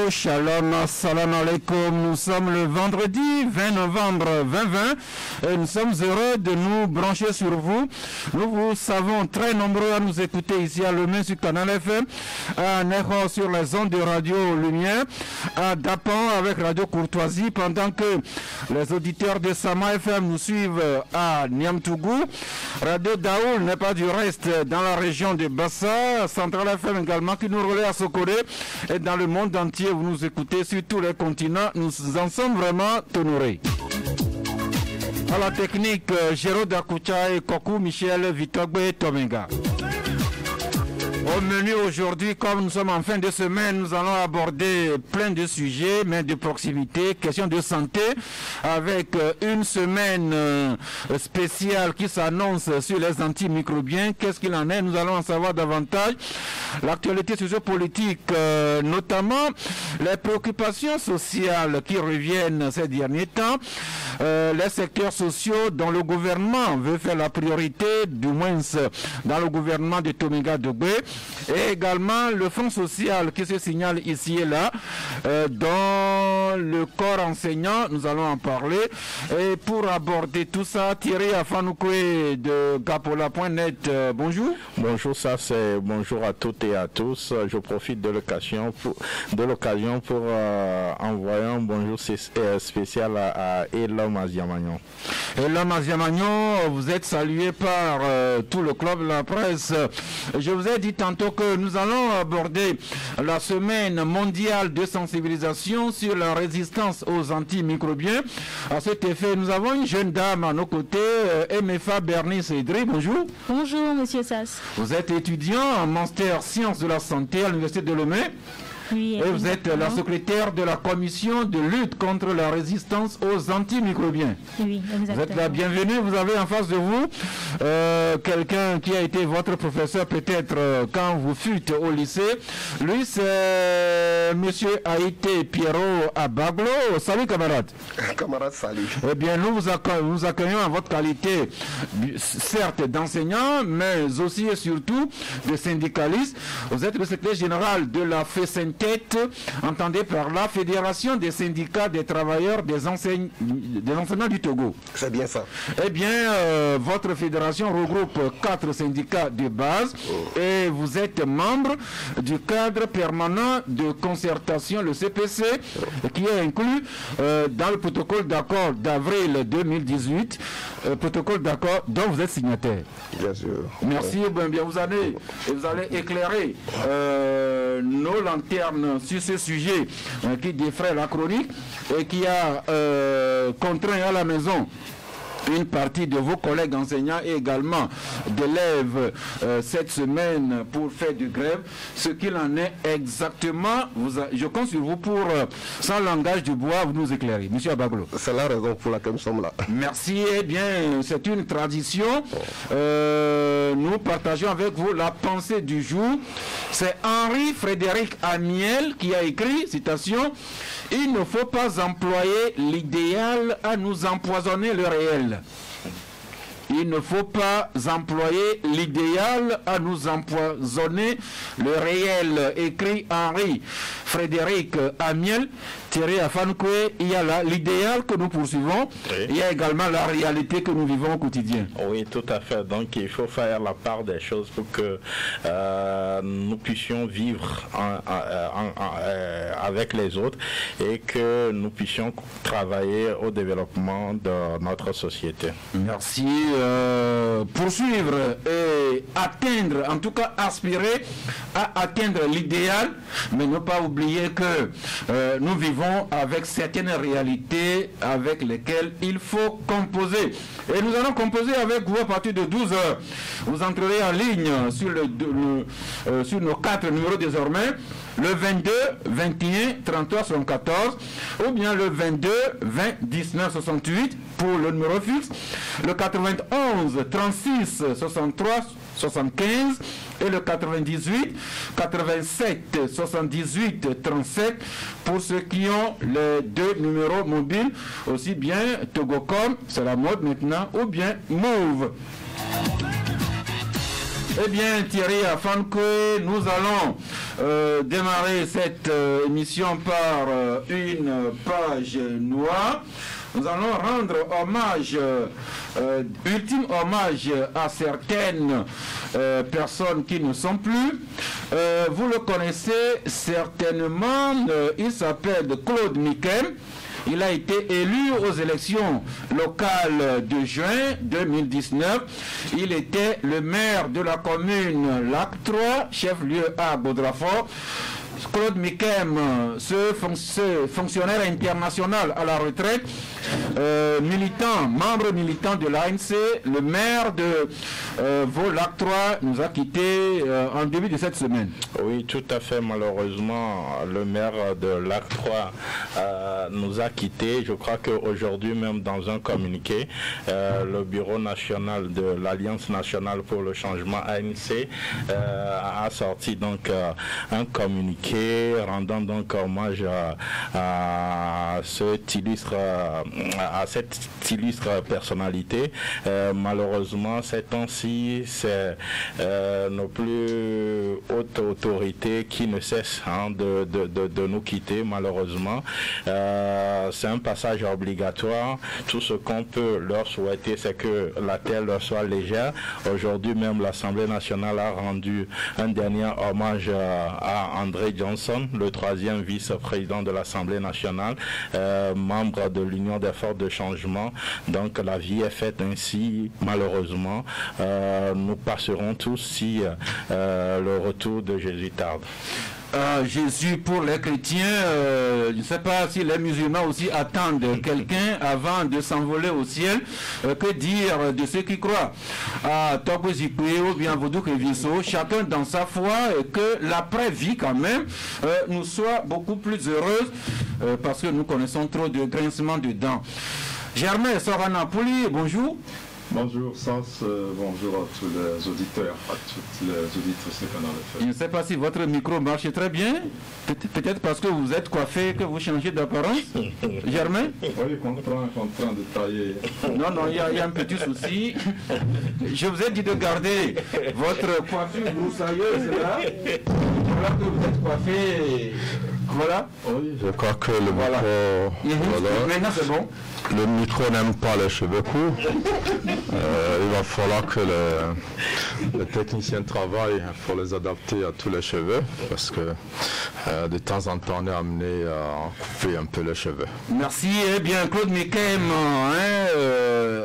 Shalom, salam alaikum. Nous sommes le vendredi 20 novembre 2020 et nous sommes heureux de nous brancher sur vous. Nous vous savons très nombreux à nous écouter ici à Lomé sur Canal FM, à Néro sur les ondes de Radio Lumière, à Dapan avec Radio Courtoisie, pendant que les auditeurs de Sama FM nous suivent à Niamtougou. Radio Daoul n'est pas du reste dans la région de Bassa, Central FM également qui nous relaie à Sokoré et dans le monde entier vous nous écoutez sur tous les continents. Nous en sommes vraiment honorés. À la technique, Géraud Dakoucha et Kokou Michel Vitogbe Tomenga. Au menu aujourd'hui, comme nous sommes en fin de semaine, nous allons aborder plein de sujets, mais de proximité, questions de santé, avec une semaine spéciale qui s'annonce sur les antimicrobiens. Qu'est-ce qu'il en est? Nous allons en savoir davantage. L'actualité sociopolitique, notamment les préoccupations sociales qui reviennent ces derniers temps, les secteurs sociaux dont le gouvernement veut faire la priorité, du moins dans le gouvernement de Tomenga Dogbe, et également le fonds social qui se signale ici et là, dans le corps enseignant, nous allons en parler. Et pour aborder tout ça, Thierry Afanoukoé de Gapola.net, bonjour. Bonjour, ça c'est bonjour à toutes et à tous. Je profite de l'occasion pour envoyer un bonjour spécial à Elam Aziamagnon. Elam Aziamagnon, vous êtes salué par tout le club de la presse. Je vous ai dit tantôt que nous allons aborder la semaine mondiale de sensibilisation sur la résistance aux antimicrobiens. À cet effet, nous avons une jeune dame à nos côtés, MFA Bernice Edri. Bonjour. Bonjour, monsieur Sass. Vous êtes étudiant en master sciences de la santé à l'université de Lomé. Oui, et vous êtes la secrétaire de la commission de lutte contre la résistance aux antimicrobiens. Oui, exactement. Vous êtes la bienvenue. Vous avez en face de vous quelqu'un qui a été votre professeur peut-être quand vous fûtes au lycée. Lui, c'est monsieur Haïté Pierrot Abaglo. Salut camarade. Camarade, salut. Eh bien, nous vous accueillons en votre qualité, certes d'enseignant, mais aussi et surtout de syndicaliste. Vous êtes le secrétaire général de la FESENTET, entendez par la Fédération des syndicats des travailleurs des enseignants du Togo. C'est bien ça. Eh bien, votre fédération regroupe 4 syndicats de base et vous êtes membre du cadre permanent de concertation, le CPC, qui est inclus dans le protocole d'accord d'avril 2018, protocole d'accord dont vous êtes signataire. Bien sûr. Merci, bien vous allez éclairer nos lanternes sur ce sujet qui défraie la chronique et qui a contraint à la maison une partie de vos collègues enseignants et également d'élèves cette semaine pour faire du grève. Ce qu'il en est exactement, je compte sur vous pour, sans langage du bois, vous nous éclairer. Monsieur Abaglo. C'est la raison pour laquelle nous sommes là. Merci. Eh bien, c'est une tradition. Nous partageons avec vous la pensée du jour. C'est Henri Frédéric Amiel qui a écrit, citation, « Il ne faut pas employer l'idéal à nous empoisonner le réel. » Il ne faut pas employer l'idéal à nous empoisonner le réel, écrit Henri Frédéric Amiel. Thierry Afanoukoé, il y a là l'idéal que nous poursuivons, oui. Il y a également la réalité que nous vivons au quotidien. Oui, tout à fait. Donc il faut faire la part des choses pour que nous puissions vivre avec les autres et que nous puissions travailler au développement de notre société. Merci. Poursuivre et atteindre, en tout cas aspirer à atteindre l'idéal, mais ne pas oublier que nous vivons avec certaines réalités avec lesquelles il faut composer. Et nous allons composer avec vous à partir de 12h. Vous entrerez en ligne sur nos 4 numéros désormais. Le 22 21 33 74 ou bien le 22 20 19 68 pour le numéro fixe, le 91 36 63 75 et le 98 87 78 37 pour ceux qui ont les 2 numéros mobiles, aussi bien Togocom, c'est la mode maintenant, ou bien Move. Eh bien, Thierry Afankwe, nous allons démarrer cette émission par une page noire. Nous allons rendre hommage, ultime hommage à certaines personnes qui ne sont plus. Vous le connaissez certainement, il s'appelle Claude Mikem. Il a été élu aux élections locales de juin 2019. Il était le maire de la commune Lac 3, chef-lieu à Godrafort. Claude Mikem, ce fonctionnaire international à la retraite, membre militant de l'ANC, le maire de Lac 3, nous a quittés en début de cette semaine. Oui, tout à fait. Malheureusement, le maire de Lac 3 nous a quittés. Je crois qu'aujourd'hui, même dans un communiqué, le bureau national de l'Alliance nationale pour le changement ANC a sorti donc un communiqué rendant donc hommage à cette illustre personnalité. Malheureusement, ces temps-ci, c'est nos plus hautes autorités qui ne cessent de nous quitter, malheureusement. C'est un passage obligatoire. Tout ce qu'on peut leur souhaiter, c'est que la terre leur soit légère. Aujourd'hui même, l'Assemblée nationale a rendu un dernier hommage à André Johnson, le troisième vice-président de l'Assemblée nationale, membre de l'Union des forces de changement. Donc la vie est faite ainsi, malheureusement. Nous passerons tous si le retour de Jésus tarde. Jésus pour les chrétiens, je ne sais pas si les musulmans aussi attendent quelqu'un avant de s'envoler au ciel. Que dire de ceux qui croient à Tokozikwe ou bien Vodou Keviso, chacun dans sa foi, et que l'après-vie quand même nous soit beaucoup plus heureuse parce que nous connaissons trop de grincements de dents. Germain Soranapouli, bonjour. Bonjour Sas, bonjour à tous les auditeurs, à toutes les auditrices de Canal FM. Je ne sais pas si votre micro marche très bien, peut-être parce que vous êtes coiffé que vous changez d'apparence. Germain? Oui, contraint de tailler. Non, il y a un petit souci. Je vous ai dit de garder votre coiffure broussailleuse là. Voilà que vous êtes coiffé. Voilà. Oui, je crois que le micro, Maintenant c'est bon. Le micro n'aime pas les cheveux courts. Il va falloir que les techniciens travaillent pour les adapter à tous les cheveux, parce que de temps en temps on est amené à couper un peu les cheveux. Merci. Eh bien, Claude Mikem,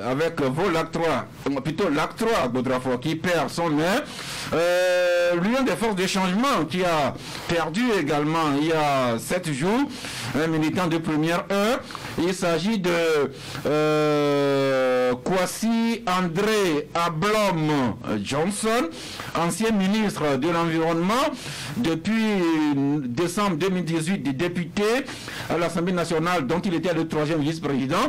avec vos Lac 3, plutôt Lac 3, Godrafort, qui perd son maire. L'Union des forces de changement qui a perdu également il y a 7 jours un militant de première heure. Il s'agit de Kwasi André Ablom Johnson, ancien ministre de l'Environnement, depuis décembre 2018 député à l'Assemblée nationale dont il était le 3e vice-président.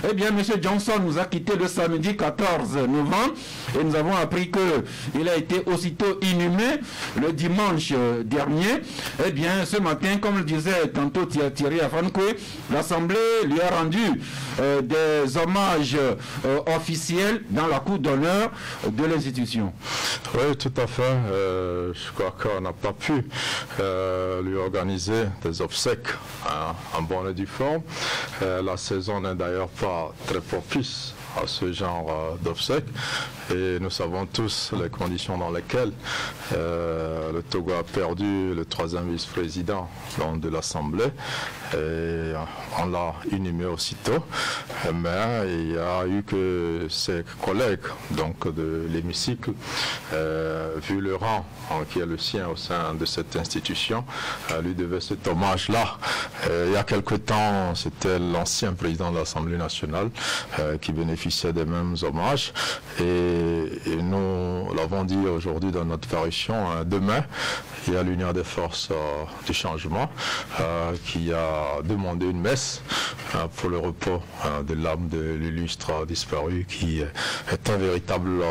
Eh bien, M. Johnson nous a quitté le samedi 14 novembre et nous avons appris qu'il a été aussitôt inhumé le dimanche dernier. Eh bien, ce matin, comme le disait tantôt Thierry Afankwe, l'Assemblée lui a rendu des hommages officiels dans la cour d'honneur de l'institution. Oui, tout à fait. Je crois qu'on n'a pas pu lui organiser des obsèques en bonne et due forme. La saison n'est d'ailleurs pas très propice à ce genre d'obsèques et nous savons tous les conditions dans lesquelles le Togo a perdu le 3e vice-président de l'Assemblée et on l'a inhumé aussitôt, mais il y a eu que ses collègues donc de l'hémicycle, vu le rang qui est le sien au sein de cette institution, lui devait cet hommage-là. Il y a quelque temps, c'était l'ancien président de l'Assemblée nationale qui bénéficiait des mêmes hommages et nous l'avons dit aujourd'hui dans notre parution. Demain, il y a l'Union des forces du changement qui a demandé une messe pour le repos de l'âme de l'illustre disparu qui est un véritable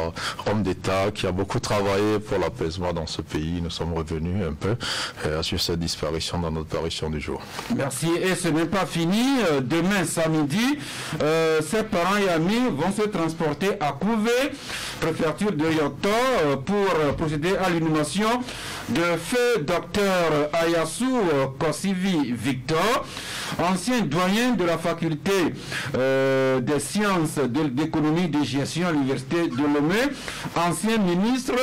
homme d'État qui a beaucoup travaillé pour l'apaisement dans ce pays. Nous sommes revenus un peu sur cette disparition dans notre parution du jour. Merci. Et ce n'est pas fini. Demain samedi, ses parents et amis vont se transporter à Couvé préfecture de Yoto, pour procéder à l'inhumation de feu Dr Ayassou Kossivi Victor, ancien doyen de la faculté des sciences d'économie et de gestion à l'université de Lomé, ancien ministre,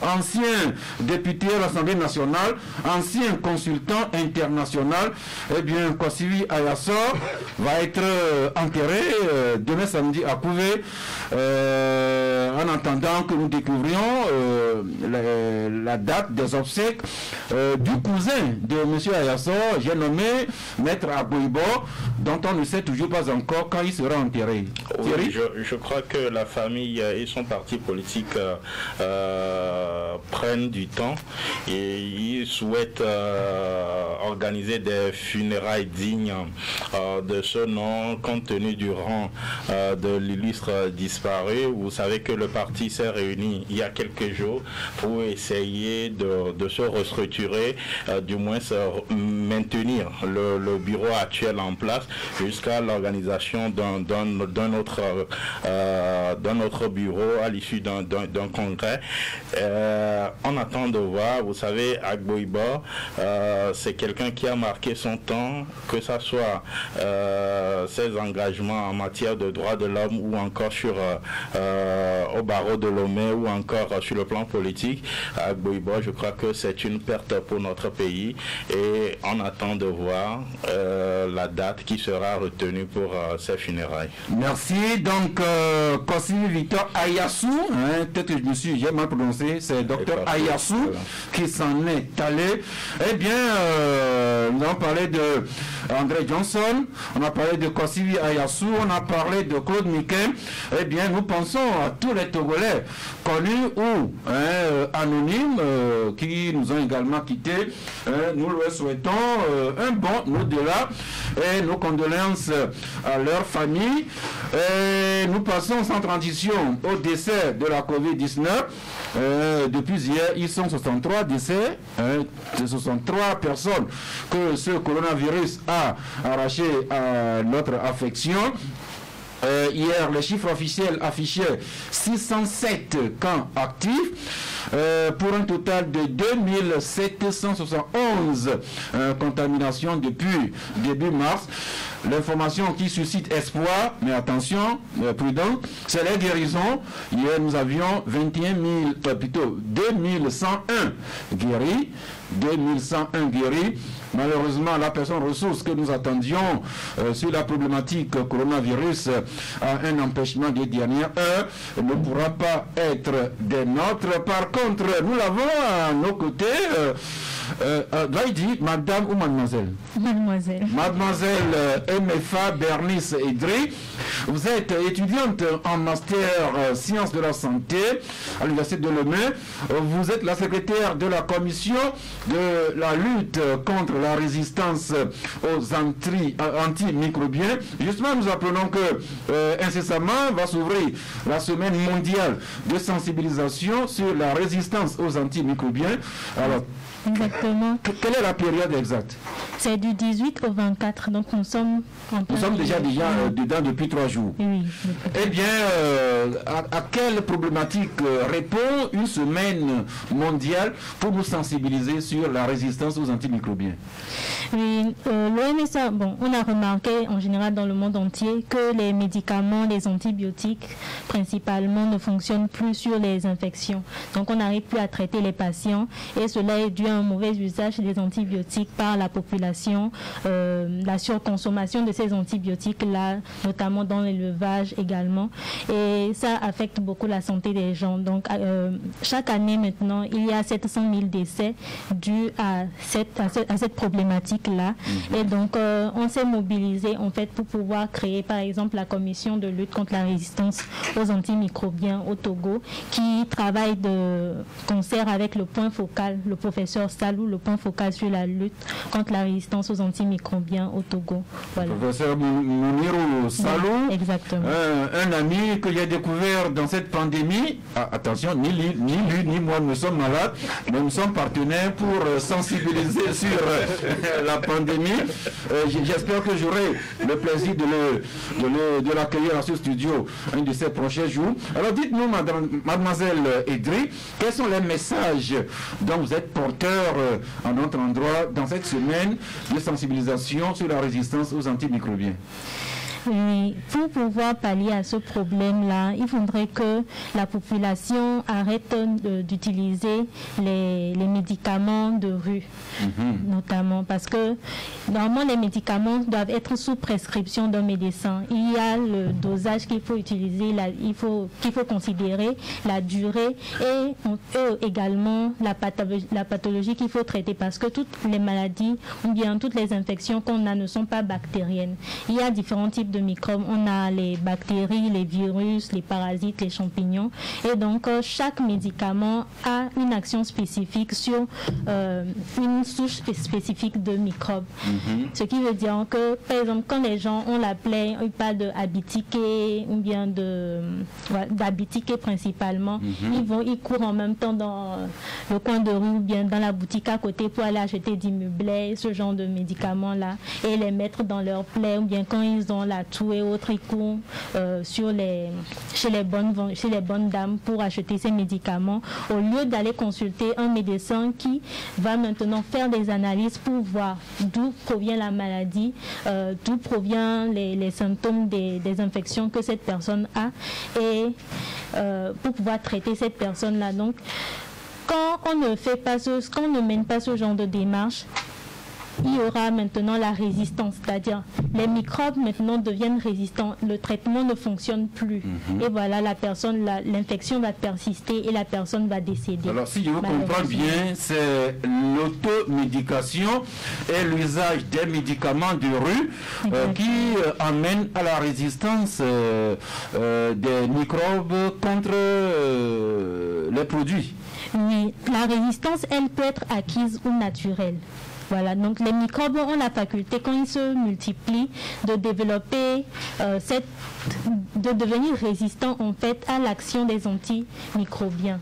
ancien député à l'Assemblée nationale, ancien consultant international. Eh bien, Kossivi Ayassou va être enterré demain samedi à Couvé, en attendant que nous découvrions la date des obsèques du cousin de M. Ayassou, j'ai nommé Maître Agboibo, dont on ne sait toujours pas encore quand il sera enterré. Oui, je crois que la famille et son parti politique prennent du temps et ils souhaitent organiser des funérailles dignes de ce nom, compte tenu du rang de l'illustre disparu. Vous savez que le parti s'est réuni il y a quelques jours pour essayer de se restructurer, du moins maintenir le bureau actuel en place jusqu'à l'organisation d'un autre bureau à l'issue d'un congrès. On attend de voir. Vous savez, Agboibo, c'est quelqu'un qui a marqué son temps, que ce soit ses engagements en matière de droits de l'homme ou encore au barreau de Lomé ou encore sur le plan politique. Agboibo, je crois que c'est une perte pour notre pays et on attend de voir la date qui sera retenue pour ces funérailles. Merci. Donc, Kossivi Victor Ayassou, peut-être que j'ai mal prononcé, c'est Dr Ayassou voilà, qui s'en est allé. Eh bien, nous avons parlé de André Johnson, on a parlé de Kossivi Ayassou, on a parlé de Claude Miquet. Eh bien, nous pensons à tous les Togolais connus ou anonymes qui nous ont également quittés. Nous leur souhaitons un bon au-delà et nos condoléances à leur famille. Et nous passons sans transition au décès de la COVID-19. Depuis hier, ils sont 63 décès, 63 personnes que ce coronavirus a arraché à notre affection. Hier, les chiffres officiels affichaient 607 cas actifs pour un total de 2771 contaminations depuis début mars. L'information qui suscite espoir, mais attention, prudent, c'est les guérisons. Hier, nous avions 2101 guéris. 2101 guéris. Malheureusement, la personne ressource que nous attendions sur la problématique coronavirus a un empêchement des dernières heures, ne pourra pas être des nôtres. Par contre, nous l'avons à nos côtés. Dit madame ou mademoiselle? Mademoiselle. Mademoiselle MFA Bernice Idri, vous êtes étudiante en master sciences de la santé à l'université de Lomé. Vous êtes la secrétaire de la commission de la lutte contre la résistance aux antimicrobiens. Justement, nous apprenons que incessamment va s'ouvrir la semaine mondiale de sensibilisation sur la résistance aux antimicrobiens. Alors, exactement. Quelle est la période exacte? C'est du 18 au 24, donc nous sommes déjà dedans depuis 3 jours. Oui. Eh bien, à quelle problématique répond une semaine mondiale pour nous sensibiliser sur la résistance aux antimicrobiens? Oui, l'OMS, on a remarqué en général dans le monde entier que les médicaments, les antibiotiques principalement ne fonctionnent plus sur les infections. Donc on n'arrive plus à traiter les patients et cela est dû à un mauvais usage des antibiotiques par la population, la surconsommation de ces antibiotiques-là, notamment dans l'élevage également. Et ça affecte beaucoup la santé des gens. Donc chaque année maintenant, il y a 700 000 décès dus à cette problématique-là. Et donc on s'est mobilisé en fait pour pouvoir créer par exemple la commission de lutte contre la résistance aux antimicrobiens au Togo qui travaille de concert avec le point focal, le professeur Salou, le point focal sur la lutte contre la résistance aux antimicrobiens au Togo. Voilà. Professeur Mounirou Salou, exactement. Un ami que j'ai découvert dans cette pandémie. Attention, ni lui ni moi nous sommes malades, mais nous sommes partenaires pour sensibiliser sur la pandémie. J'espère que j'aurai le plaisir de l'accueillir dans ce studio un de ces prochains jours. Alors dites-nous, mademoiselle Edri, quels sont les messages dont vous êtes porteur en notre endroit dans cette semaine de sensibilisation sur la résistance aux antimicrobiens? Oui, pour pouvoir pallier à ce problème-là, il faudrait que la population arrête d'utiliser les médicaments de rue, notamment parce que normalement les médicaments doivent être sous prescription d'un médecin. Il y a le dosage qu'il faut utiliser, qu'il faut considérer, la durée et également la pathologie qu'il faut traiter parce que toutes les maladies ou bien toutes les infections qu'on a ne sont pas bactériennes. Il y a différents types de microbes. On a les bactéries, les virus, les parasites, les champignons. Et donc, chaque médicament a une action spécifique sur une souche spécifique de microbes. Ce qui veut dire que, par exemple, quand les gens ont la plaie, ils parlent de abitiqué ou bien d'abitiqué principalement, ils courent en même temps dans le coin de rue ou bien dans la boutique à côté pour aller acheter du mublé, ce genre de médicaments-là, et les mettre dans leur plaie ou bien quand ils ont la toux et autres, ils courent chez les bonnes dames pour acheter ces médicaments au lieu d'aller consulter un médecin qui va maintenant faire des analyses pour voir d'où provient la maladie, d'où proviennent les symptômes des infections que cette personne a et pour pouvoir traiter cette personne-là. Donc, quand on ne mène pas ce genre de démarche, il y aura maintenant la résistance, c'est-à-dire les microbes maintenant deviennent résistants, le traitement ne fonctionne plus. Et voilà, l'infection va persister et la personne va décéder. Alors si je vous comprends bien, c'est l'automédication et l'usage des médicaments de rue qui amènent à la résistance des microbes contre les produits. Oui, la résistance, elle peut être acquise ou naturelle. Voilà, donc les microbes ont la faculté, quand ils se multiplient, de développer de devenir résistants en fait à l'action des antimicrobiens.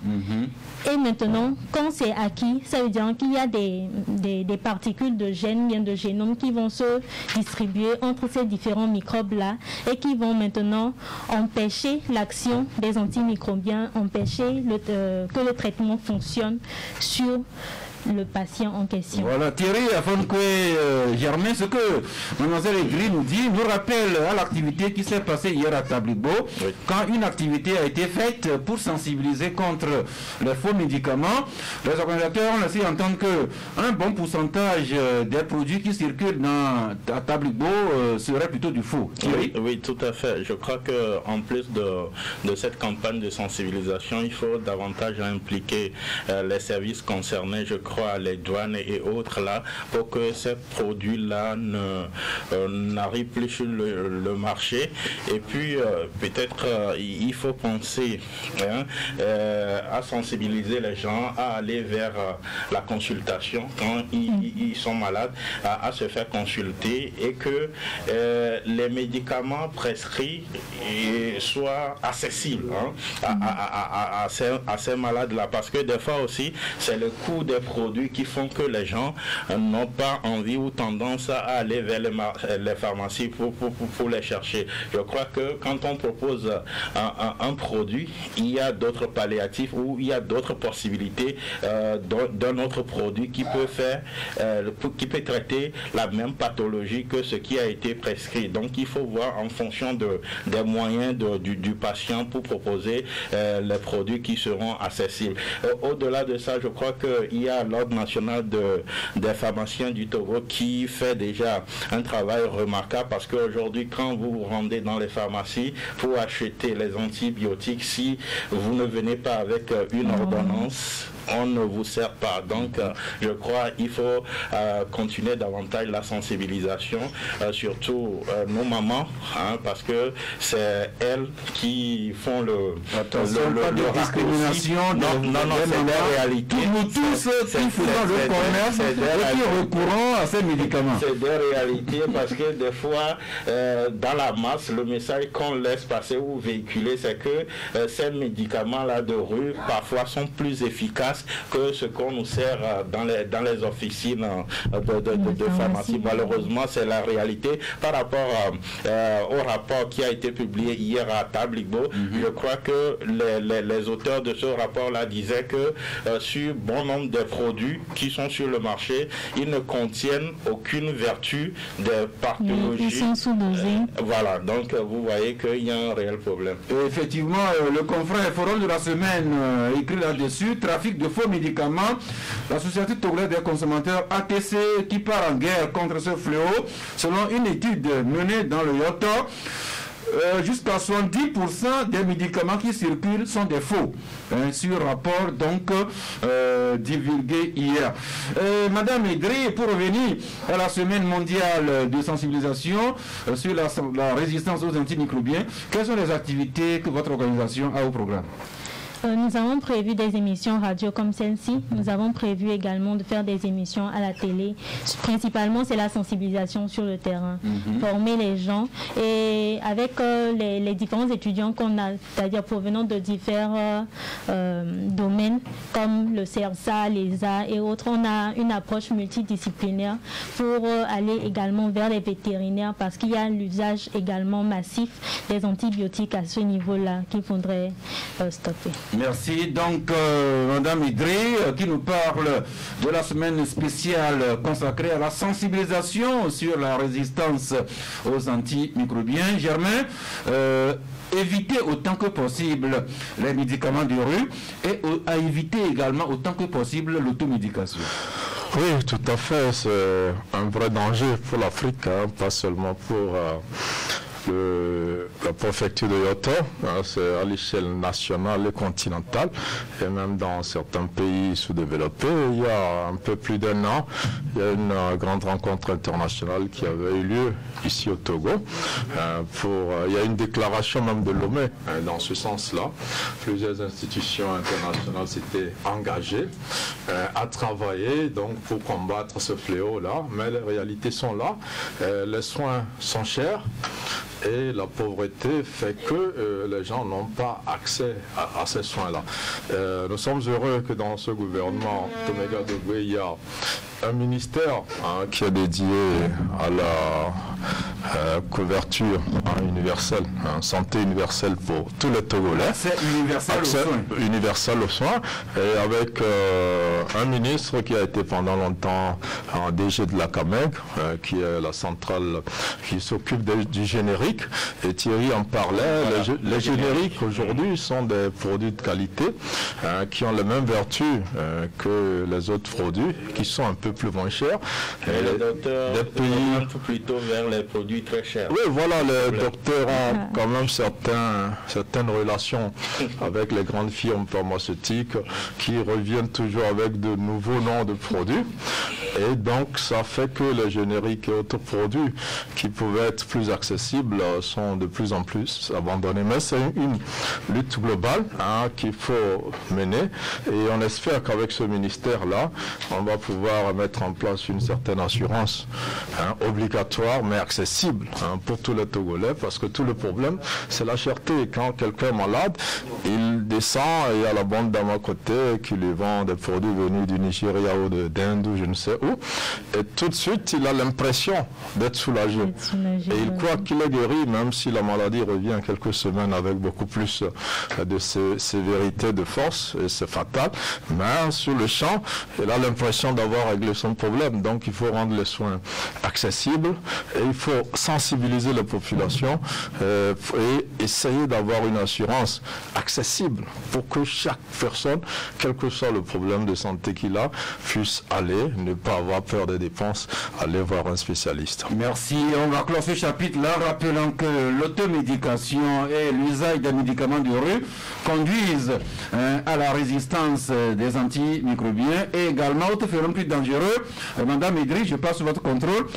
Et maintenant, quand c'est acquis, ça veut dire qu'il y a des particules de gènes, bien de génome qui vont se distribuer entre ces différents microbes-là et qui vont maintenant empêcher l'action des antimicrobiens, empêcher que le traitement fonctionne sur le patient en question. Voilà, Thierry, avant que Germain, ce que Mlle Edri nous dit, nous rappelle à l'activité qui s'est passée hier à Tablibo, quand une activité a été faite pour sensibiliser contre les faux médicaments. Les organisateurs ont laissé entendre qu'un bon pourcentage des produits qui circulent à Tablibo serait plutôt du faux. Thierry? Oui, tout à fait. Je crois qu'en plus de cette campagne de sensibilisation, il faut davantage impliquer les services concernés, je crois, les douanes et autres là, pour que ces produits-là n'arrivent plus sur le marché. Et puis peut-être il faut penser à sensibiliser les gens à aller vers la consultation quand ils sont malades, à se faire consulter et que les médicaments prescrits soient accessibles à ces malades-là, parce que des fois aussi c'est le coût des produits qui font que les gens n'ont pas envie ou tendance à aller vers les pharmacies pour les chercher. Je crois que quand on propose un produit, il y a d'autres palliatifs ou il y a d'autres possibilités d'un autre produit qui peut traiter la même pathologie que ce qui a été prescrit. Donc il faut voir en fonction des moyens du patient pour proposer les produits qui seront accessibles. Au-delà de ça, je crois qu'il y a l'Ordre national des pharmaciens du Togo qui fait déjà un travail remarquable, parce qu'aujourd'hui, quand vous vous rendez dans les pharmacies pour acheter les antibiotiques, si vous ne venez pas avec une ordonnance, on ne vous sert pas. Donc, je crois qu'il faut continuer davantage la sensibilisation, surtout nos mamans, parce que c'est elles qui font le discrimination. Non, c'est des réalités. Nous tous qui faisons le commerce et qui recourons à ces médicaments. C'est des réalités, parce que des fois, dans la masse, le message qu'on laisse passer ou véhiculer, c'est que ces médicaments-là de rue, parfois, sont plus efficaces efficace que ce qu'on nous sert dans les officines de pharmacie. Malheureusement, c'est la réalité. Par rapport au rapport qui a été publié hier à Tabligbo, je crois que les auteurs de ce rapport-là disaient que sur bon nombre de produits qui sont sur le marché, ils ne contiennent aucune vertu de pathologie. Ils sont sous-dosés. Voilà, donc vous voyez qu'il y a un réel problème. Et effectivement, le confrère Forum de la semaine écrit là-dessus, trafic de faux médicaments. La Société togolaise des consommateurs ATC qui part en guerre contre ce fléau, selon une étude menée dans le Yoto, jusqu'à 70% des médicaments qui circulent sont des faux. Sur rapport donc divulgué hier. Madame Idri, pour revenir à la semaine mondiale de sensibilisation sur la résistance aux antimicrobiens, quelles sont les activités que votre organisation a au programme? Nous avons prévu des émissions radio comme celle-ci. Nous avons prévu également de faire des émissions à la télé. Principalement, c'est la sensibilisation sur le terrain. Former les gens. Et avec les différents étudiants qu'on a, c'est-à-dire provenant de différents domaines, comme le CERSA, l'ESA et autres, on a une approche multidisciplinaire pour aller également vers les vétérinaires parce qu'il y a l'usage également massif des antibiotiques à ce niveau-là qu'il faudrait stopper. Merci. Donc, Madame Idri, qui nous parle de la semaine spéciale consacrée à la sensibilisation sur la résistance aux antimicrobiens. Germain, éviter autant que possible les médicaments de rue et à éviter également autant que possible l'automédication. Oui, tout à fait. C'est un vrai danger pour l'Afrique, hein, pas seulement pour la préfecture de Yoto, hein, c'est à l'échelle nationale et continentale, et même dans certains pays sous-développés. Il y a un peu plus d'1 an, il y a une grande rencontre internationale qui avait eu lieu ici au Togo. Il y a une déclaration même de Lomé dans ce sens-là. Plusieurs institutions internationales s'étaient engagées à travailler donc, pour combattre ce fléau-là, mais les réalités sont là. Les soins sont chers. Et la pauvreté fait que les gens n'ont pas accès à ces soins-là. Nous sommes heureux que dans ce gouvernement Tomega Dogwe, il y a un ministère qui est dédié à la couverture universelle, santé universelle pour tous les Togolais. C'est universel aux soins. Et avec un ministre qui a été pendant longtemps en DG de la CAMEG, qui est la centrale qui s'occupe du générique. Et Thierry en parlait. Voilà. Les génériques aujourd'hui sont des produits de qualité qui ont les mêmes vertus que les autres produits, qui sont un peu plus moins chers. Et les docteurs orientent plutôt vers les produits très chers. Oui, voilà, les docteurs ont quand même certaines relations avec les grandes firmes pharmaceutiques qui reviennent toujours avec de nouveaux noms de produits. Et donc, ça fait que les génériques et autres produits qui pouvaient être plus accessibles sont de plus en plus abandonnés. Mais c'est une lutte globale qu'il faut mener. Et on espère qu'avec ce ministère-là, on va pouvoir mettre en place une certaine assurance obligatoire, mais accessible pour tous les Togolais. Parce que tout le problème, c'est la cherté. Quand quelqu'un est malade, il descend et il y a la bande dame à côté qui lui vend des produits venus du Nigeria ou d'Inde ou je ne sais où. Et tout de suite, il a l'impression d'être soulagé. Et il croit qu'il est guéri, même si la maladie revient quelques semaines avec beaucoup plus de sévérité, de force, et c'est fatal. Mais sur le champ, il a l'impression d'avoir réglé son problème. Donc il faut rendre les soins accessibles et il faut sensibiliser les populations et essayer d'avoir une assurance accessible pour que chaque personne, quel que soit le problème de santé qu'il a, puisse aller, ne pas avoir peur des dépenses, aller voir un spécialiste. Merci. On va clore ce chapitre-là, rappelant que l'automédication et l'usage des médicaments de rue conduisent à la résistance des antimicrobiens et également, autre phénomène plus dangereux. Madame Idri, je passe sous votre contrôle.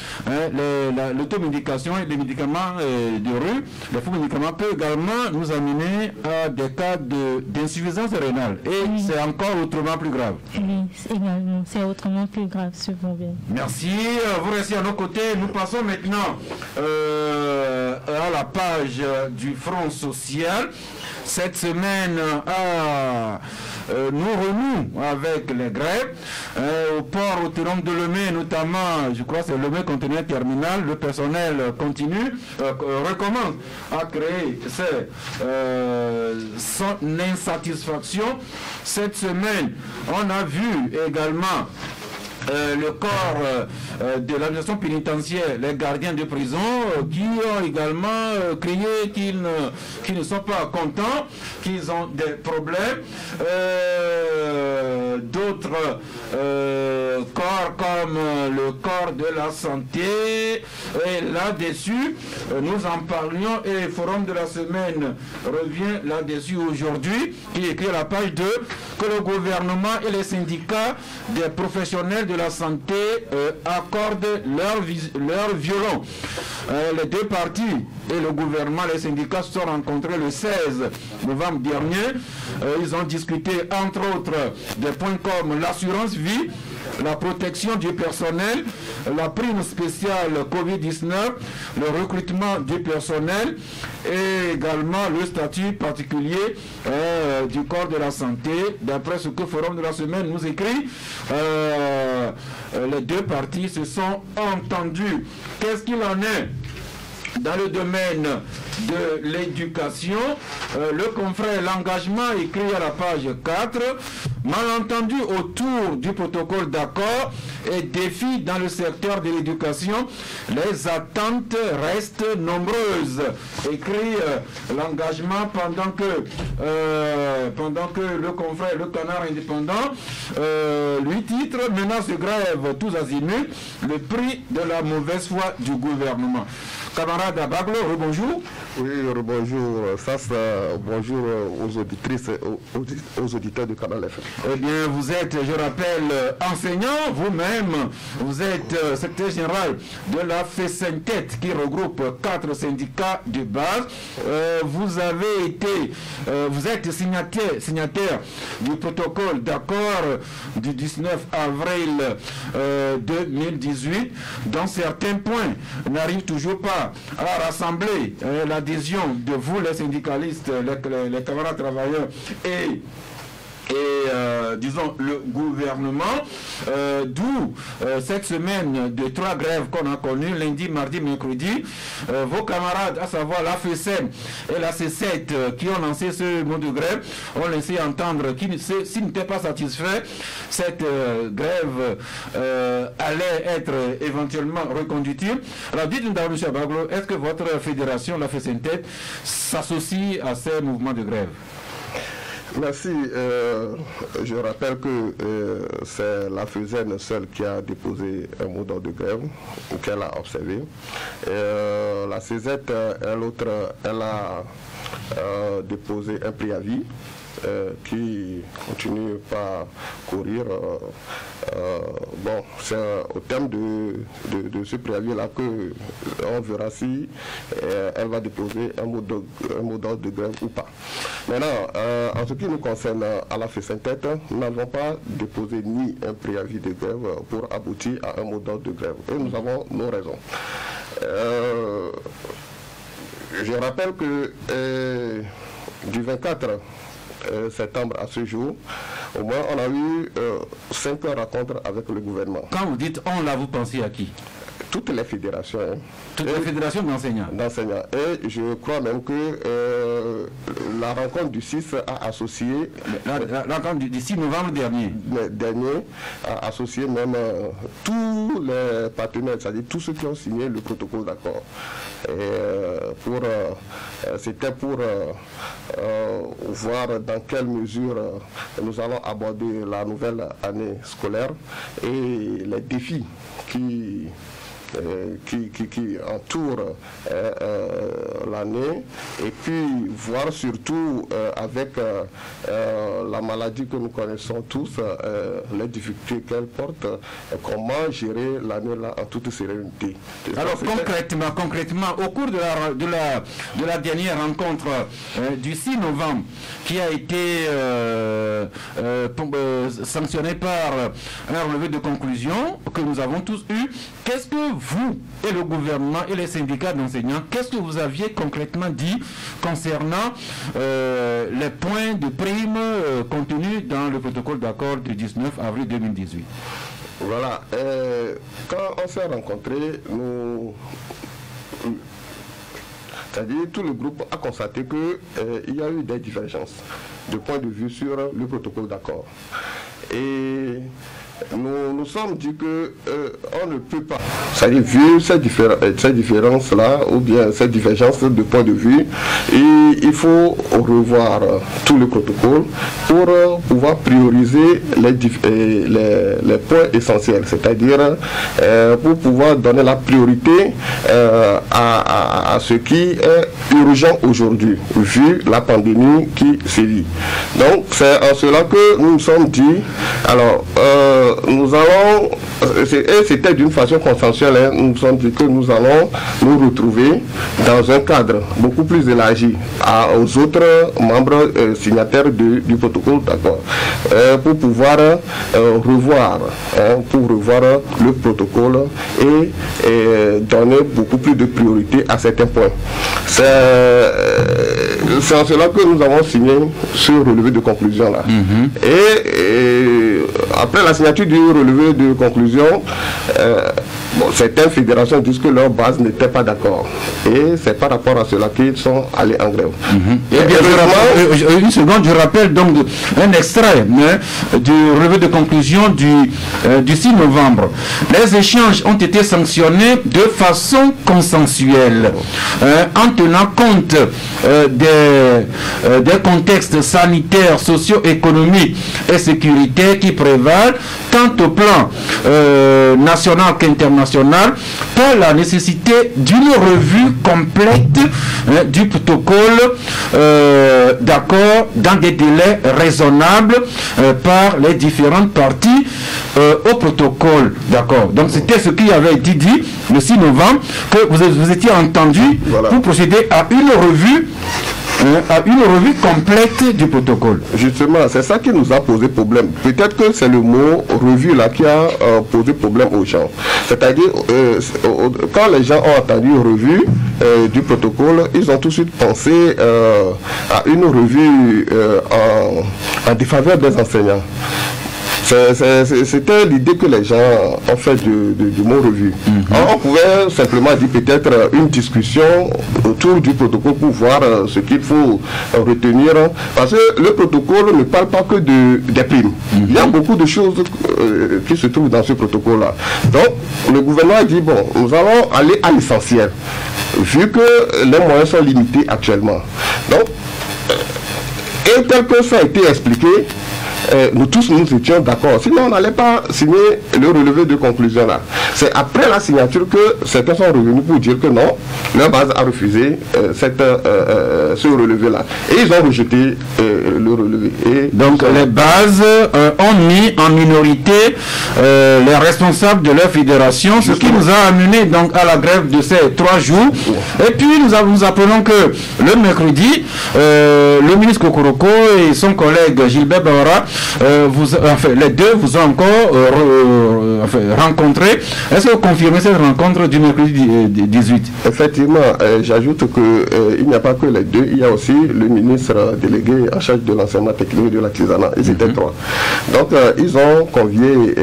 L'automédication et les médicaments de rue, les faux médicaments peuvent également nous amener à des cas d'insuffisance rénale. Et c'est encore autrement plus grave. Oui, également, c'est autrement plus grave, souvent bien. Merci. Vous restez à nos côtés. Nous passons maintenant à la page du Front social. cette semaine nous renoue avec les grèves. Au port autonome de Lemay, notamment, je crois que c'est Lemay conteneur terminal, le personnel recommence à créer son insatisfaction. Cette semaine, on a vu également le corps de l'administration pénitentiaire, les gardiens de prison, qui ont également crié qu'ils ne sont pas contents, qu'ils ont des problèmes. D'autres corps comme le corps de la santé, et là-dessus, nous en parlions et le forum de la semaine revient là-dessus aujourd'hui, qui écrit à la page 2 que le gouvernement et les syndicats des professionnels de la santé accordent leur violon. Les deux partis et le gouvernement, les syndicats se sont rencontrés le 16 novembre dernier. Ils ont discuté entre autres des points comme l'assurance vie, la protection du personnel, la prime spéciale Covid-19, le recrutement du personnel et également le statut particulier du corps de la santé. D'après ce que le Forum de la semaine nous écrit, les deux parties se sont entendus. Qu'est-ce qu'il en est dans le domaine de l'éducation? Le confrère L'Engagement écrit à la page 4, malentendu autour du protocole d'accord et défis dans le secteur de l'éducation, les attentes restent nombreuses. Écrit L'Engagement pendant que le confrère Le Canard Indépendant lui titre menace de grève tous azimuts, le prix de la mauvaise foi du gouvernement. Camarade Abaglo, rebonjour. Oui, rebonjour. Bonjour aux auditrices et aux auditeurs du Canal FM. Eh bien, vous êtes, je rappelle, enseignant, vous-même, vous êtes secrétaire général de la FESENTET qui regroupe 4 syndicats de base. Vous êtes signataire du protocole d'accord du 19 avril 2018, dont certains points n'arrivent toujours pas à rassembler l'adhésion de vous, les syndicalistes, les camarades travailleurs et disons le gouvernement, d'où cette semaine de 3 grèves qu'on a connues, lundi, mardi, mercredi. Vos camarades, à savoir la FESEM et la C7 qui ont lancé ce mot de grève, ont laissé entendre qu'ils s'ils n'étaient pas satisfaits, cette grève allait être éventuellement reconductible. Alors dites-nous d'abord, M. Abaglo, est-ce que votre fédération, la FESENTET, s'associe à ces mouvements de grève? Merci. Je rappelle que c'est la FESEN seule qui a déposé un mot d'ordre de grève, qu'elle a observé. La C7, elle a déposé un préavis qui continue par courir. Bon, c'est au terme de ce préavis-là que on verra si elle va déposer un mot d'ordre de grève ou pas. Maintenant, en ce qui nous concerne à la FESENTET, nous n'avons pas déposé ni un préavis de grève pour aboutir à un mot d'ordre de grève. Et nous avons nos raisons. Je rappelle que du 24 septembre à ce jour, au moins on a eu 5 rencontres avec le gouvernement. Quand vous dites on, là, vous pensez à qui? Toutes les fédérations. Toutes les fédérations d'enseignants. Et je crois même que la rencontre du 6 a associé... La rencontre du 6 novembre dernier. A associé même tous les partenaires, c'est-à-dire tous ceux qui ont signé le protocole d'accord. C'était pour voir dans quelle mesure nous allons aborder la nouvelle année scolaire et les défis qui entourent l'année, et puis voir surtout avec la maladie que nous connaissons tous, les difficultés qu'elle porte, comment gérer l'année là en toute sérénité. Alors concrètement, au cours de la dernière rencontre du 6 novembre, qui a été sanctionnée par un relevé de conclusion que nous avons tous eu, qu'est-ce que vous et le gouvernement et les syndicats d'enseignants, qu'est-ce que vous aviez concrètement dit concernant les points de prime contenus dans le protocole d'accord du 19 avril 2018? Voilà. Quand on s'est rencontrés, c'est-à-dire tout le groupe a constaté qu'il y a eu des divergences de point de vue sur le protocole d'accord. Et nous sommes dit que on ne peut pas, c'est-à-dire vu ces différences-là, ou bien ces divergences de point de vue, il faut revoir tout le protocole pour pouvoir prioriser les points essentiels, c'est-à-dire pour pouvoir donner la priorité à ce qui est urgent aujourd'hui, vu la pandémie qui sévit. Donc c'est en cela que nous nous sommes dit, alors nous allons, et c'était d'une façon consensuelle, hein, nous nous sommes dit que nous allons nous retrouver dans un cadre beaucoup plus élargi aux autres membres signataires du protocole d'accord, pour pouvoir revoir le protocole et donner beaucoup plus de priorité à certains points. C'est en cela que nous avons signé ce relevé de conclusion là. Et après la signature du relevé de conclusion, certaines fédérations disent que leur base n'était pas d'accord. Et c'est par rapport à cela qu'ils sont allés en grève. Une seconde, je rappelle donc un extrait du relevé de conclusion du 6 novembre. Les échanges ont été sanctionnés de façon consensuelle, en tenant compte des contextes sanitaires, socio-économiques et sécuritaires qui prévalent tant au plan national qu'international, par la nécessité d'une revue complète du protocole d'accord dans des délais raisonnables par les différentes parties au protocole d'accord. Donc c'était ce qui avait été dit le 6 novembre, que vous étiez entendu pour procéder à une revue complète du protocole. Justement, c'est ça qui nous a posé problème. Peut-être que c'est le mot revue là qui a posé problème aux gens. C'est-à-dire, quand les gens ont entendu revue du protocole, ils ont tout de suite pensé à une revue en défaveur des enseignants. C'était l'idée que les gens ont fait du mot revue. On pouvait simplement dire peut-être une discussion autour du protocole pour voir ce qu'il faut retenir. Parce que le protocole ne parle pas que des primes. Il y a beaucoup de choses qui se trouvent dans ce protocole-là. Donc, le gouvernement a dit, bon, nous allons aller à l'essentiel, vu que les moyens sont limités actuellement. Donc, et tel que ça a été expliqué, nous tous nous étions d'accord. Sinon, on n'allait pas signer le relevé de conclusion là. C'est après la signature que certains sont revenus pour dire que non, leur base a refusé ce relevé là. Et ils ont rejeté le relevé. Et donc les bases ont mis en minorité les responsables de leur fédération, ce qui nous a amené donc à la grève de ces 3 jours. Et puis nous apprenons que le mercredi, le ministre Kokoroko et son collègue Gilbert Bawara, les deux vous ont encore rencontré. Est-ce que vous confirmez cette rencontre du mercredi 18? Effectivement, j'ajoute qu'il n'y a pas que les deux, il y a aussi le ministre délégué en charge de l'enseignement technique de l'artisanat. Ils étaient 3. Donc ils ont convié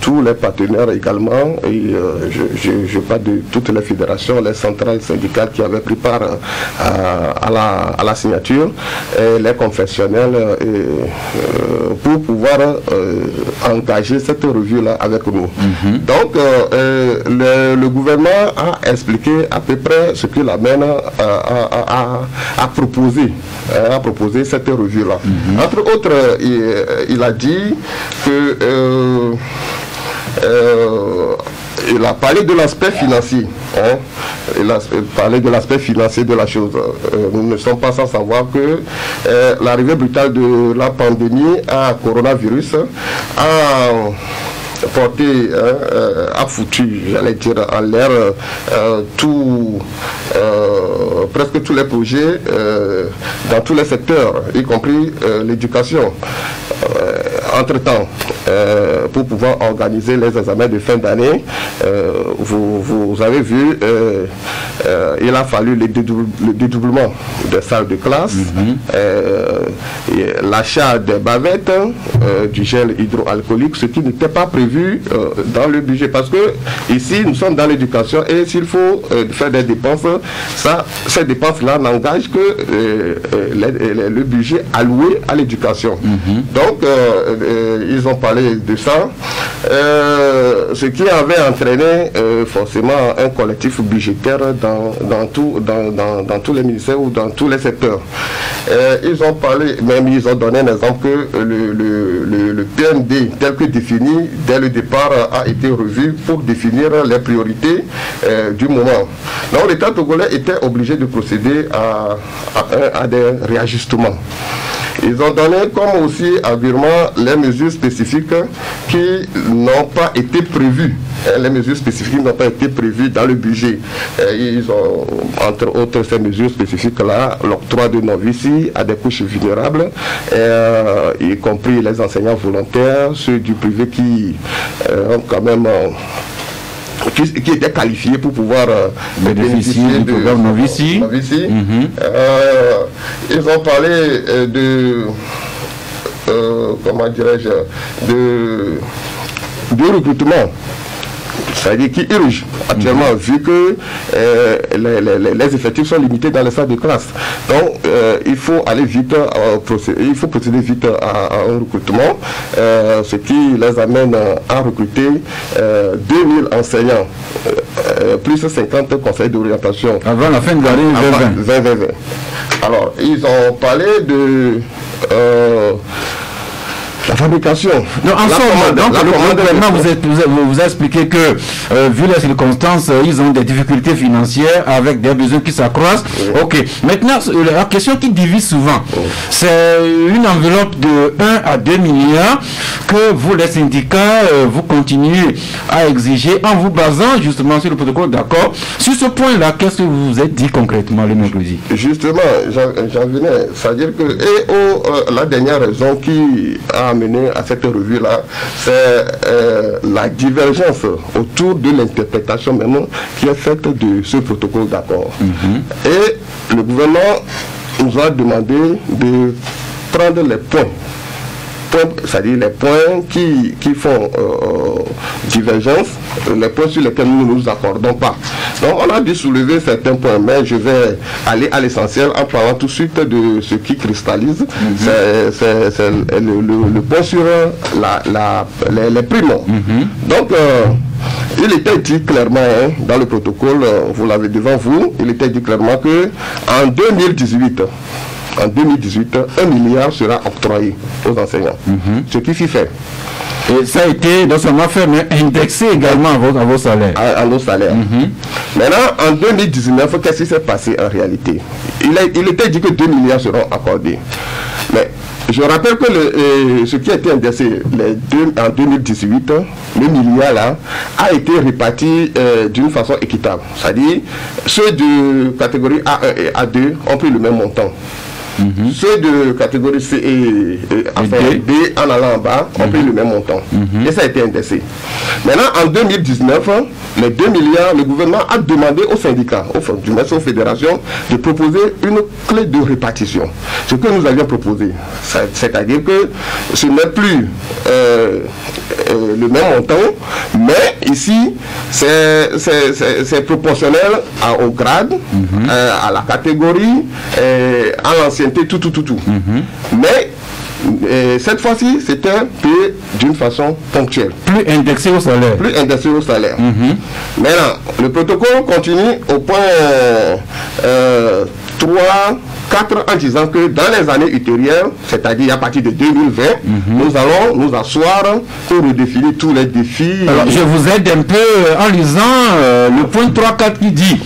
tous les partenaires également, et je parle de toutes les fédérations, les centrales syndicales qui avaient pris part à la signature, et les confessionnels, pour pouvoir engager cette revue-là avec nous. Donc, le gouvernement a expliqué à peu près ce qu'il amène à proposer cette revue-là. Entre autres, il a dit que il a parlé de l'aspect financier. Il a parlé de l'aspect financier de la chose. Nous ne sommes pas sans savoir que l'arrivée brutale de la pandémie à coronavirus a porté, a foutu, j'allais dire, en l'air presque tous les projets dans tous les secteurs, y compris l'éducation. Entre-temps, pour pouvoir organiser les examens de fin d'année. Vous avez vu, il a fallu le dédoublement des salles de classe, l'achat des bavettes, du gel hydroalcoolique, ce qui n'était pas prévu dans le budget. Parce que ici, nous sommes dans l'éducation et s'il faut faire des dépenses, ces dépenses-là n'engagent que le budget alloué à l'éducation. Donc, ils ont parlé de ça, ce qui avait entraîné forcément un collectif budgétaire dans tous les ministères ou dans tous les secteurs. Ils ont parlé, même ils ont donné un exemple que le PND tel que défini dès le départ a été revu pour définir les priorités du moment. Donc l'État togolais était obligé de procéder à des réajustements. Ils ont donné comme aussi argument les mesures spécifiques qui n'ont pas été prévues. Les mesures spécifiques n'ont pas été prévues dans le budget. Ils ont, entre autres, ces mesures spécifiques-là, l'octroi de non-vici à des couches vulnérables, y compris les enseignants volontaires, ceux du privé qui ont quand même... qui étaient qualifiés pour pouvoir bénéficier du programme non-vici. Ils ont parlé de comment dirais-je, de recrutement, c'est-à-dire qui urge actuellement, vu que les effectifs sont limités dans les salles de classe. Donc il faut aller vite, il faut procéder vite à un recrutement, ce qui les amène à recruter 2000 enseignants, plus 50 conseils d'orientation. Avant la fin de l'année 2020. Alors, ils ont parlé de... la fabrication. Donc, en somme, le gouvernement vous a expliqué que, vu les circonstances, ils ont des difficultés financières avec des besoins qui s'accroissent. Ok. Maintenant, la question qui divise souvent, c'est une enveloppe de 1 à 2 milliards que vous, les syndicats, vous continuez à exiger en vous basant justement sur le protocole d'accord. Sur ce point-là, qu'est-ce que vous vous êtes dit concrètement le mercredi? Justement, j'en venais. C'est-à-dire que la dernière raison qui a amené à cette revue-là, c'est la divergence autour de l'interprétation même qui est faite de ce protocole d'accord. Et le gouvernement nous a demandé de prendre les points, c'est-à-dire les points qui font divergence, les points sur lesquels nous ne nous accordons pas. Donc on a dû soulever certains points, mais je vais aller à l'essentiel en parlant tout de suite de ce qui cristallise. C'est le point sur les primes. Donc il était dit clairement dans le protocole, vous l'avez devant vous, il était dit clairement que en 2018, 1 milliard sera octroyé aux enseignants. Ce qui fut fait. Et ça a été non seulement fait, mais indexé également à vos salaires. À nos salaires. Maintenant, en 2019, qu'est-ce qui s'est passé en réalité? Il était dit que 2 milliards seront accordés. Mais je rappelle que ce qui a été indexé en 2018, le milliard là, a été réparti d'une façon équitable. C'est-à-dire, ceux de catégorie A1 et A2 ont pris le même montant. Ceux de catégorie C et D en allant en bas ont pris le même montant. Et ça a été indexé. Maintenant, en 2019, les 2 milliards, le gouvernement a demandé aux syndicats, aux fédérations, de proposer une clé de répartition. Ce que nous avions proposé, c'est-à-dire que ce n'est plus le même montant, mais ici, c'est proportionnel au grade, à la catégorie, à l'ancienneté, tout. Mais cette fois-ci, c'était payé d'une façon ponctuelle. Plus indexé au salaire. Plus indexé au salaire. Maintenant, le protocole continue au point 3, 4 en disant que dans les années ultérieures, c'est-à-dire à partir de 2020, nous allons nous asseoir pour redéfinir tous les défis. Alors, je vous aide un peu en lisant le point 3.4 qui dit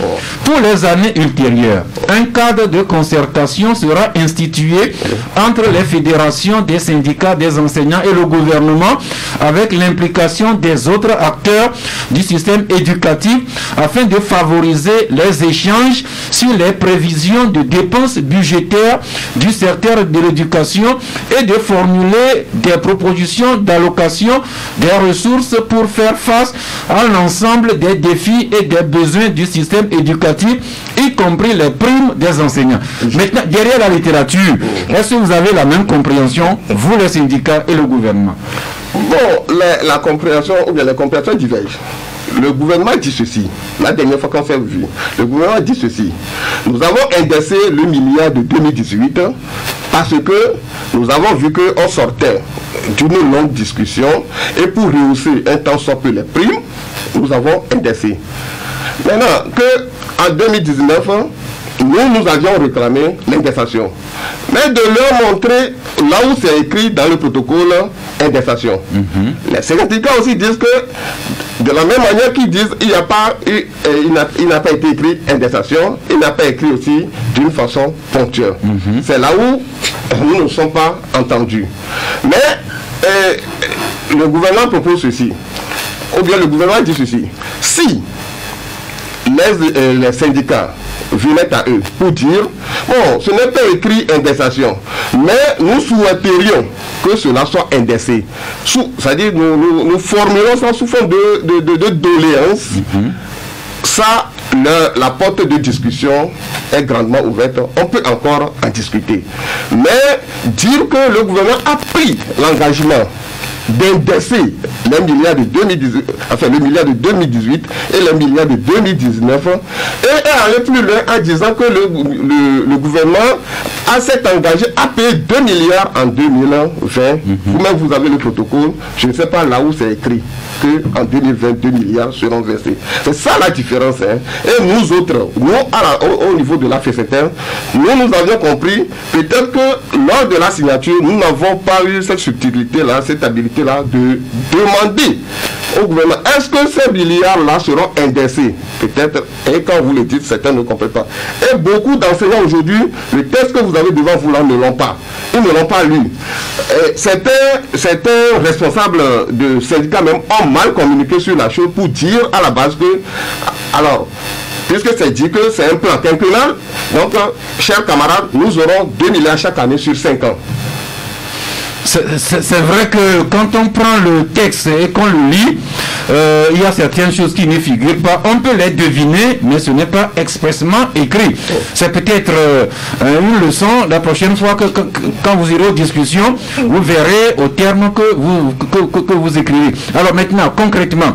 pour les années ultérieures, un cadre de concertation sera institué entre les fédérations des syndicats des enseignants et le gouvernement avec l'implication des autres acteurs du système éducatif afin de favoriser les échanges sur les prévisions de dépenses budgétaires du secteur de l'éducation et de formuler des propositions d'allocation des ressources pour faire face à l'ensemble des défis et des besoins du système éducatif, y compris les primes des enseignants. Maintenant, derrière la littérature, est-ce que vous avez la même compréhension, vous les syndicats et le gouvernement? Bon, la compréhension ou bien les compréhensions divergent. Le gouvernement dit ceci, la dernière fois qu'on s'est vu, le gouvernement dit ceci: nous avons indexé le milliard de 2018 parce que nous avons vu qu'on sortait d'une longue discussion et pour rehausser un temps soit peu les primes, nous avons indexé. Maintenant, qu'en 2019, nous avions réclamé l'indexation. Mais de leur montrer là où c'est écrit dans le protocole indexation. Les syndicats aussi disent que, de la même manière qu'ils disent il n'a pas été écrit indexation, il n'a pas écrit aussi d'une façon ponctuelle. C'est là où nous ne sommes pas entendus. Mais le gouvernement propose ceci, ou bien le gouvernement dit ceci: si les syndicats venaient à eux pour dire, bon, ce n'est pas écrit indexation, mais nous souhaiterions que cela soit indexé. C'est-à-dire, nous formulons ça sous forme de doléance. Ça, la porte de discussion est grandement ouverte. On peut encore en discuter. Mais dire que le gouvernement a pris l'engagement d'indexer les milliards de 2018, enfin le milliard de 2018 et les milliards de 2019, et aller plus loin en disant que le gouvernement s'est engagé à payer 2 milliards en 2020. Vous-même, vous avez le protocole, je ne sais pas là où c'est écrit qu'en 2020, 2 milliards seront versés. C'est ça la différence. Et nous autres, au niveau de la FESETER, nous avions compris, peut-être que lors de la signature, nous n'avons pas eu cette subtilité-là, cette habilité-là de demander au gouvernement, est-ce que ces milliards-là seront indexés? Peut-être, et quand vous le dites, certains ne comprennent pas. Et beaucoup d'enseignants aujourd'hui, le texte que vous avez devant vous là ne l'ont pas. Ils ne l'ont pas lu. Certains responsables de syndicats même ont mal communiqué sur la chose pour dire à la base que, alors, puisque c'est dit que c'est un plan quinquennal, donc, chers camarades, nous aurons 2 milliards chaque année sur 5 ans. C'est vrai que quand on prend le texte et qu'on le lit, il y a certaines choses qui ne figurent pas. On peut les deviner, mais ce n'est pas expressément écrit. C'est peut-être une leçon la prochaine fois que quand vous irez aux discussions, vous verrez au terme que vous écrivez. Alors maintenant, concrètement,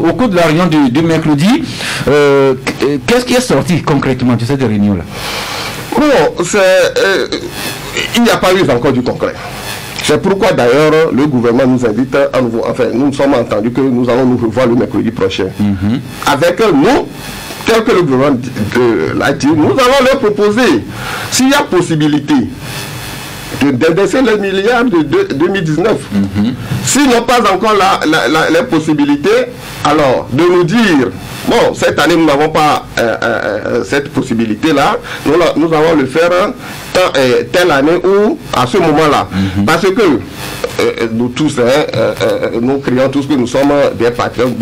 au cours de la réunion du mercredi, qu'est-ce qui est sorti concrètement de cette réunion-là? Bon, il n'y a pas eu encore du concret. C'est pourquoi d'ailleurs le gouvernement nous invite à nouveau, enfin nous sommes entendus que nous allons nous revoir le mercredi prochain. Avec nous, tel que le gouvernement l'a dit, nous allons leur proposer, s'il y a possibilité, d'indexer les milliards de 2019. S'ils n'ont pas encore les possibilités, alors de nous dire, bon, cette année nous n'avons pas cette possibilité-là, nous allons le faire telle année ou à ce moment-là. Parce que nous tous, nous crions tous que nous sommes des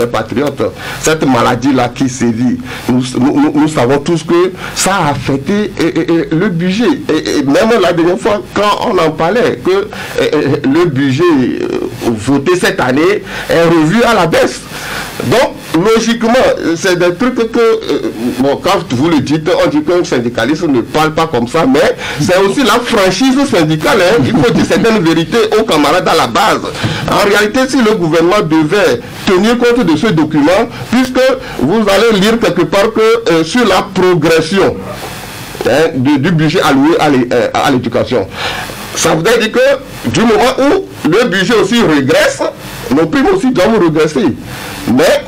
patriotes. Cette maladie-là qui sévit, nous savons tous que ça a affecté le budget. Et même la dernière fois, quand on en parlait, que le budget voté cette année est revu à la baisse. Donc, logiquement, c'est des trucs que, bon, quand vous le dites, on dit qu'un syndicaliste ne parle pas comme ça, mais c'est aussi la franchise syndicale. Il faut dire certaines vérités aux camarades à la base. En réalité, si le gouvernement devait tenir compte de ce document, puisque vous allez lire quelque part que sur la progression du budget alloué à l'éducation, ça voudrait dire que du moment où le budget aussi régresse, nos primes aussi doivent régresser. Mais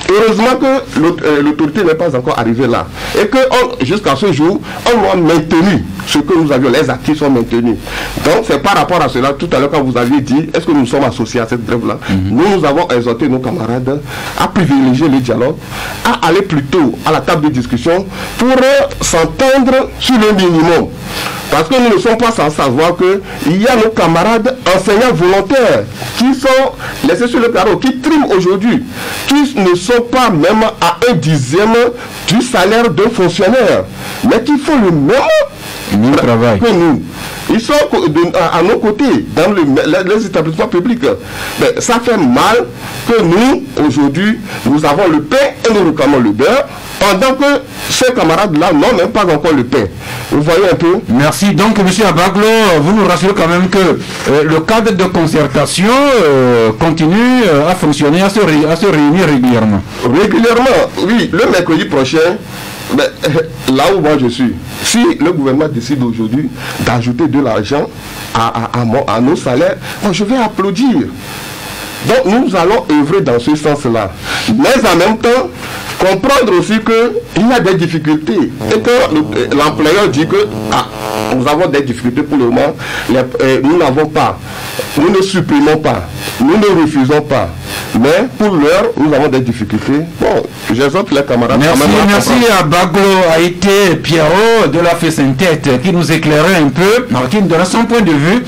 heureusement que l'autorité n'est pas encore arrivée là. Et que jusqu'à ce jour, on a maintenu ce que nous avions, les acquis sont maintenus. Donc c'est par rapport à cela, tout à l'heure quand vous aviez dit, est-ce que nous sommes associés à cette grève-là? Nous avons exhorté nos camarades à privilégier le dialogue, à aller plutôt à la table de discussion pour s'entendre sur le minimum. Parce que nous ne sommes pas sans savoir qu'il y a nos camarades enseignants volontaires qui sont laissés sur le carreau, qui triment aujourd'hui, qui ne sont pas même à 1/10 du salaire d'un fonctionnaire, mais qui font le même travail que nous. Ils sont à nos côtés dans les établissements publics. Mais ça fait mal que nous, aujourd'hui, nous avons le pain et nous réclamons le beurre, pendant que ces camarades-là n'ont même pas encore le pain. Vous voyez un peu? Merci. Donc, M. Abaglo, vous nous rassurez quand même que le cadre de concertation continue à fonctionner, à se réunir régulièrement. Régulièrement, oui. Le mercredi prochain, mais, là où moi je suis, si le gouvernement décide aujourd'hui d'ajouter de l'argent à nos salaires, moi je vais applaudir. Donc nous allons œuvrer dans ce sens-là. Mais en même temps, comprendre aussi qu'il y a des difficultés. Et que l'employeur dit que nous avons des difficultés pour le moment, nous n'avons pas, nous ne supprimons pas, nous ne refusons pas. Mais pour l'heure, nous avons des difficultés. Bon, j'exhorte les camarades. Merci à Baglo, a été Pierrot de la FESINTET qui nous éclairait un peu, qui nous donnait son point de vue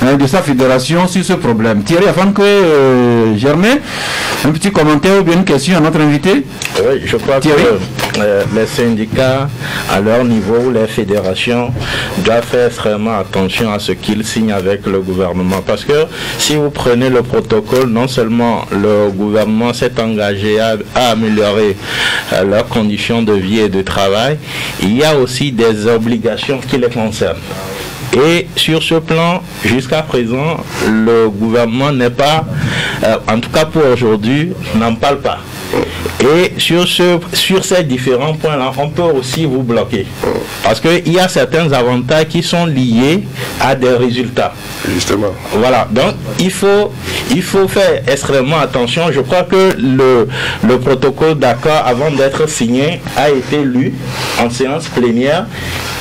de sa fédération sur ce problème. Thierry, avant que Germain, un petit commentaire ou bien une question à notre invité? Oui, je crois Thierry, que les syndicats, à leur niveau, les fédérations, doivent faire extrêmement attention à ce qu'ils signent avec le gouvernement. Parce que si vous prenez le protocole, non seulement le gouvernement s'est engagé à améliorer leurs conditions de vie et de travail, il y a aussi des obligations qui les concernent. Et sur ce plan, jusqu'à présent, le gouvernement n'est pas, en tout cas pour aujourd'hui, n'en parle pas. Et sur ces différents points-là, on peut aussi vous bloquer. Parce qu'il y a certains avantages qui sont liés à des résultats. Justement. Voilà, donc il faut faire extrêmement attention. Je crois que le protocole d'accord, avant d'être signé, a été lu en séance plénière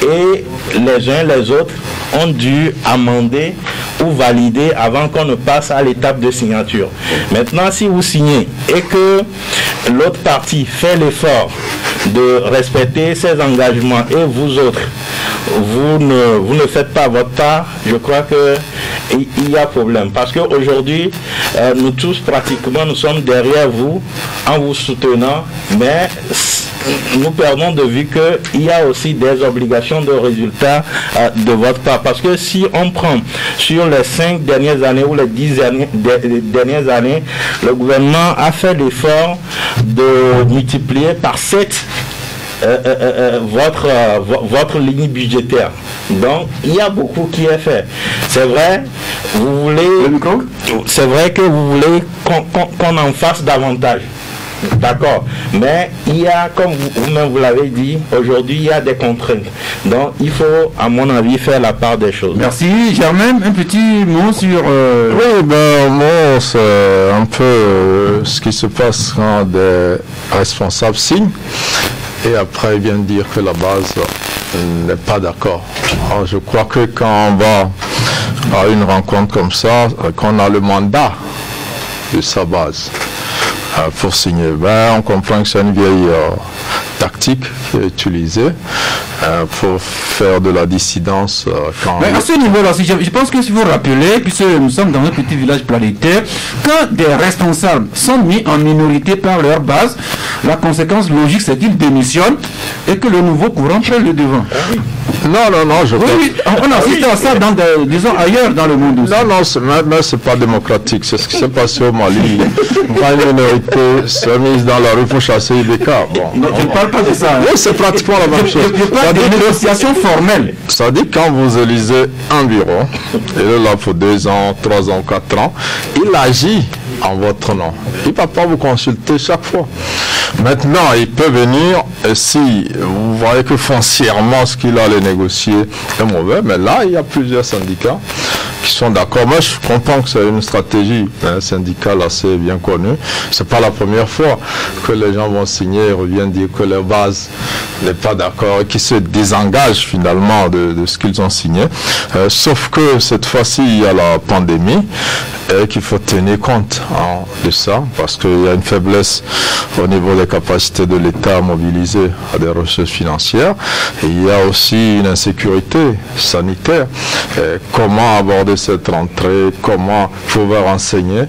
et les uns les autres ont dû amender ou valider avant qu'on ne passe à l'étape de signature. Maintenant, si vous signez et que l'autre partie fait l'effort de respecter ses engagements et vous autres, vous ne faites pas votre part, je crois qu'il y a problème. Parce qu'aujourd'hui, nous tous pratiquement, nous sommes derrière vous en vous soutenant, mais nous perdons de vue qu'il y a aussi des obligations de résultats de votre part. Parce que si on prend sur les 5 dernières années ou les 10 dernières années, le gouvernement a fait l'effort de multiplier par 7 votre ligne budgétaire. Donc, il y a beaucoup qui est fait. C'est vrai, c'est vrai que vous voulez qu'on en fasse davantage. D'accord. Mais il y a, comme vous-même vous l'avez dit, aujourd'hui il y a des contraintes. Donc il faut, à mon avis, faire la part des choses. Merci. Germain, un petit mot sur... Oui, moi, c'est un peu ce qui se passe quand des responsables signent. Et après, il vient de dire que la base n'est pas d'accord. Alors, je crois que quand on va à une rencontre comme ça, qu'on a le mandat de sa base pour signer, on comprend que c'est une vieille tactique qui est utilisée pour faire de la dissidence. Mais à ce niveau-là, je pense que si vous rappelez, puisque nous sommes dans un petit village planétaire, quand des responsables sont mis en minorité par leur base, la conséquence logique, c'est qu'ils démissionnent et que le nouveau courant prenne le devant. Non, je crois... Oui, on assiste à ça, disons, ailleurs dans le monde aussi. Non, c'est pas démocratique. C'est ce qui s'est passé au Mali. Quand une minorité s'est mise dans la rue pour chasser IBK. Non, je ne parle pas de ça. Oui, c'est pratiquement la même chose. Je parle de négociations formelles. Ça dit quand vous élisez un bureau, il est là pour 2 ans, 3 ans, 4 ans, il agit en votre nom. Il ne va pas vous consulter chaque fois. Maintenant, il peut venir, et si vous voyez que foncièrement ce qu'il a à les négocier est mauvais, mais là, il y a plusieurs syndicats qui sont d'accord. Moi, je comprends que c'est une stratégie syndicale assez bien connue. C'est pas la première fois que les gens vont signer et reviennent dire que leur base n'est pas d'accord et qu'ils se désengagent finalement de ce qu'ils ont signé. Sauf que cette fois-ci, il y a la pandémie et qu'il faut tenir compte de ça, parce qu'il y a une faiblesse au niveau des capacités de l'État à mobiliser des ressources financières. Et il y a aussi une insécurité sanitaire. Et comment aborder cette rentrée, comment pouvoir enseigner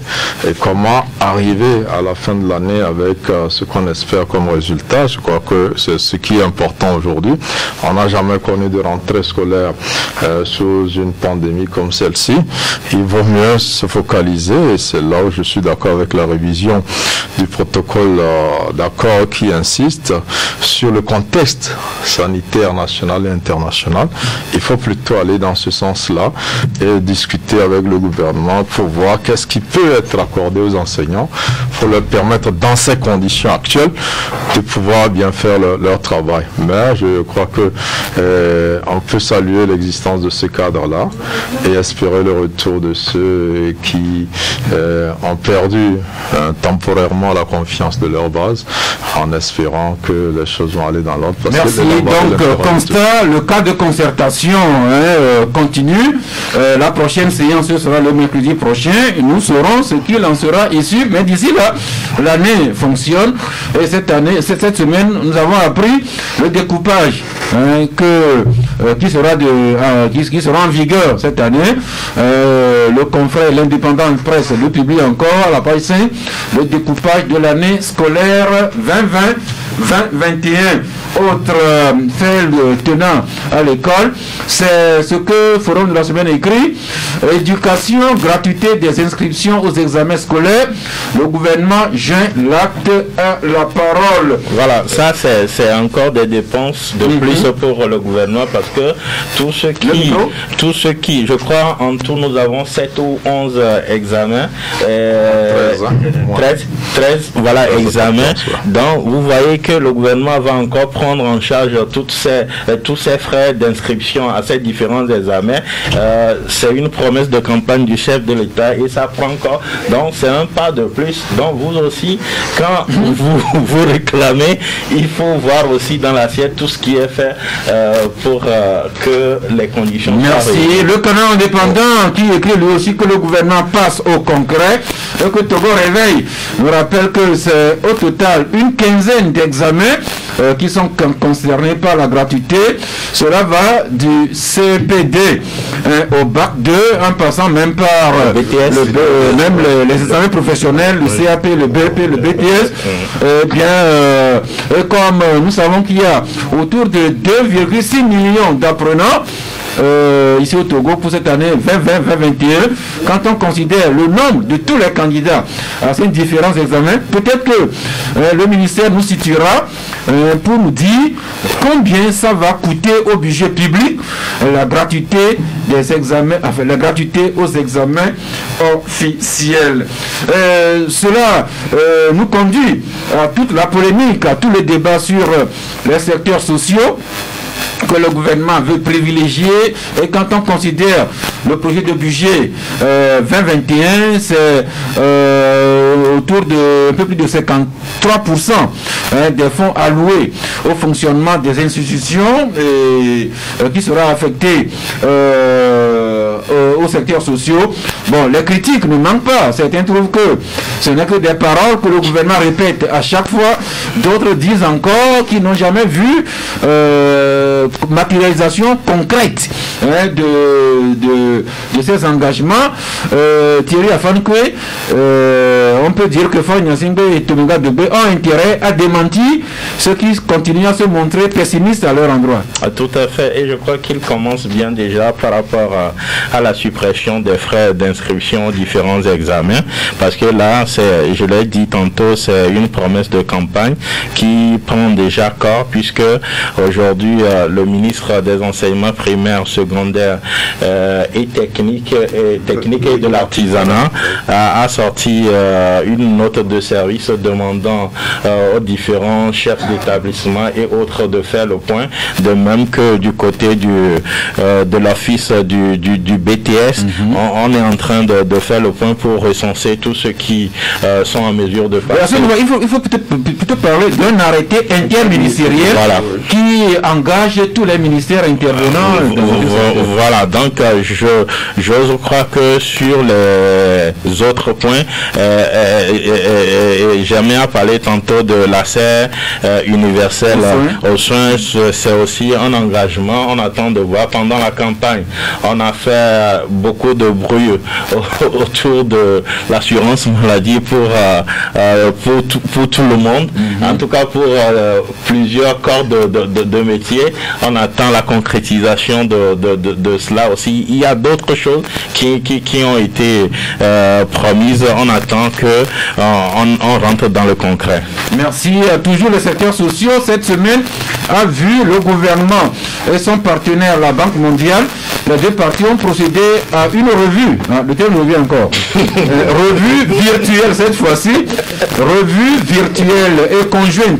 et comment arriver à la fin de l'année avec ce qu'on espère comme résultat. Je crois que c'est ce qui est important aujourd'hui. On n'a jamais connu de rentrée scolaire sous une pandémie comme celle-ci. Il vaut mieux se focaliser, et c'est là où je suis d'accord avec la révision du protocole d'accord qui insiste sur le contexte sanitaire national et international. Il faut plutôt aller dans ce sens-là et discuter avec le gouvernement pour voir qu'est-ce qui peut être accordé aux enseignants pour leur permettre, dans ces conditions actuelles, de pouvoir bien faire leur travail. Mais je crois que on peut saluer l'existence de ce cadre-là et espérer le retour de ceux qui ont perdu temporairement la confiance de leur base, en espérant que les choses vont aller dans l'ordre. Merci. Donc, constat, le cas de concertation continue. La prochaine séance sera le mercredi prochain. Nous saurons ce qu'il en sera issu. Mais d'ici là, l'année fonctionne. Et cette semaine, nous avons appris le découpage qui sera en vigueur cette année. Le confrère L'Indépendant Presse le publie encore à la page 5, le découpage de l'année scolaire 2020-2021. Autre fait tenant à l'école, c'est ce que Forum de la semaine écrit: éducation, gratuité des inscriptions aux examens scolaires. Le gouvernement joint l'acte à la parole. Voilà, ça c'est encore des dépenses de plus pour le gouvernement, parce que tout ce qui, je crois en tout nous avons 7 ou 11 examens, 13 voilà, examens. Donc vous voyez que le gouvernement va encore prendre en charge tous ces frais d'inscription à ces différents examens. C'est une promesse de campagne du chef de l'État et ça prend encore. Donc c'est un pas de plus. Donc vous aussi, quand vous réclamez, il faut voir aussi dans l'assiette tout ce qui est fait pour que les conditions soient Merci. réunies. Le canal indépendant qui écrit lui aussi que le gouvernement passe au concret et que Togo Réveil nous rappelle que c'est au total une quinzaine d'examens qui sont concernés par la gratuité. Cela va du CPD au bac 2 en passant même par BTS, même les examens professionnels, le CAP, le BP, le BTS. Et comme nous savons qu'il y a autour de 2,6 millions d'apprenants ici au Togo pour cette année 2020-2021, quand on considère le nombre de tous les candidats à ces différents examens, peut-être que le ministère nous situera pour nous dire combien ça va coûter au budget public la gratuité des examens, enfin la gratuité aux examens officiels. Cela nous conduit à toute la polémique, à tous les débats sur les secteurs sociaux que le gouvernement veut privilégier. Et quand on considère le projet de budget 2021, c'est autour de un peu plus de 53% des fonds alloués au fonctionnement des institutions et qui sera affecté aux secteurs sociaux. Bon, les critiques ne manquent pas. Certains trouvent que ce n'est que des paroles que le gouvernement répète à chaque fois. D'autres disent encore qu'ils n'ont jamais vu matérialisation concrète de ces engagements. Thierry Afankwe, on peut dire que Faye Gnassingbé et Tominga Debé ont intérêt à démentir ceux qui continuent à se montrer pessimistes à leur endroit. Tout à fait, et je crois qu'ils commencent bien déjà par rapport à la suppression des frais d'inscription aux différents examens, parce que là, je l'ai dit tantôt, c'est une promesse de campagne qui prend déjà corps, puisque aujourd'hui le ministre des enseignements primaires, secondaires et techniques et de l'artisanat a sorti une note de service demandant aux différents chefs d'établissement et autres de faire le point, de même que du côté de l'office du BTS. On est en train de faire le point pour recenser tous ceux qui sont en mesure de passer. Il faut peut-être parler d'un arrêté interministériel qui engage tous les ministères intervenants. Voilà, donc je crois que sur les autres points, j'aimerais parler tantôt de l'accès universel aux soins. C'est aussi un engagement. On attend de voir pendant la campagne. On a fait beaucoup de bruit autour de l'assurance maladie pour tout le monde. En tout cas pour plusieurs corps de métiers. On attend la concrétisation de cela aussi. Il y a d'autres choses qui ont été promises. On attend que on rentre dans le concret. Merci. Toujours les secteurs sociaux. Cette semaine a vu le gouvernement et son partenaire, la Banque mondiale, les deux parties ont procédé à une revue. Le terme revue encore. Revue virtuelle cette fois-ci. Revue virtuelle et conjointe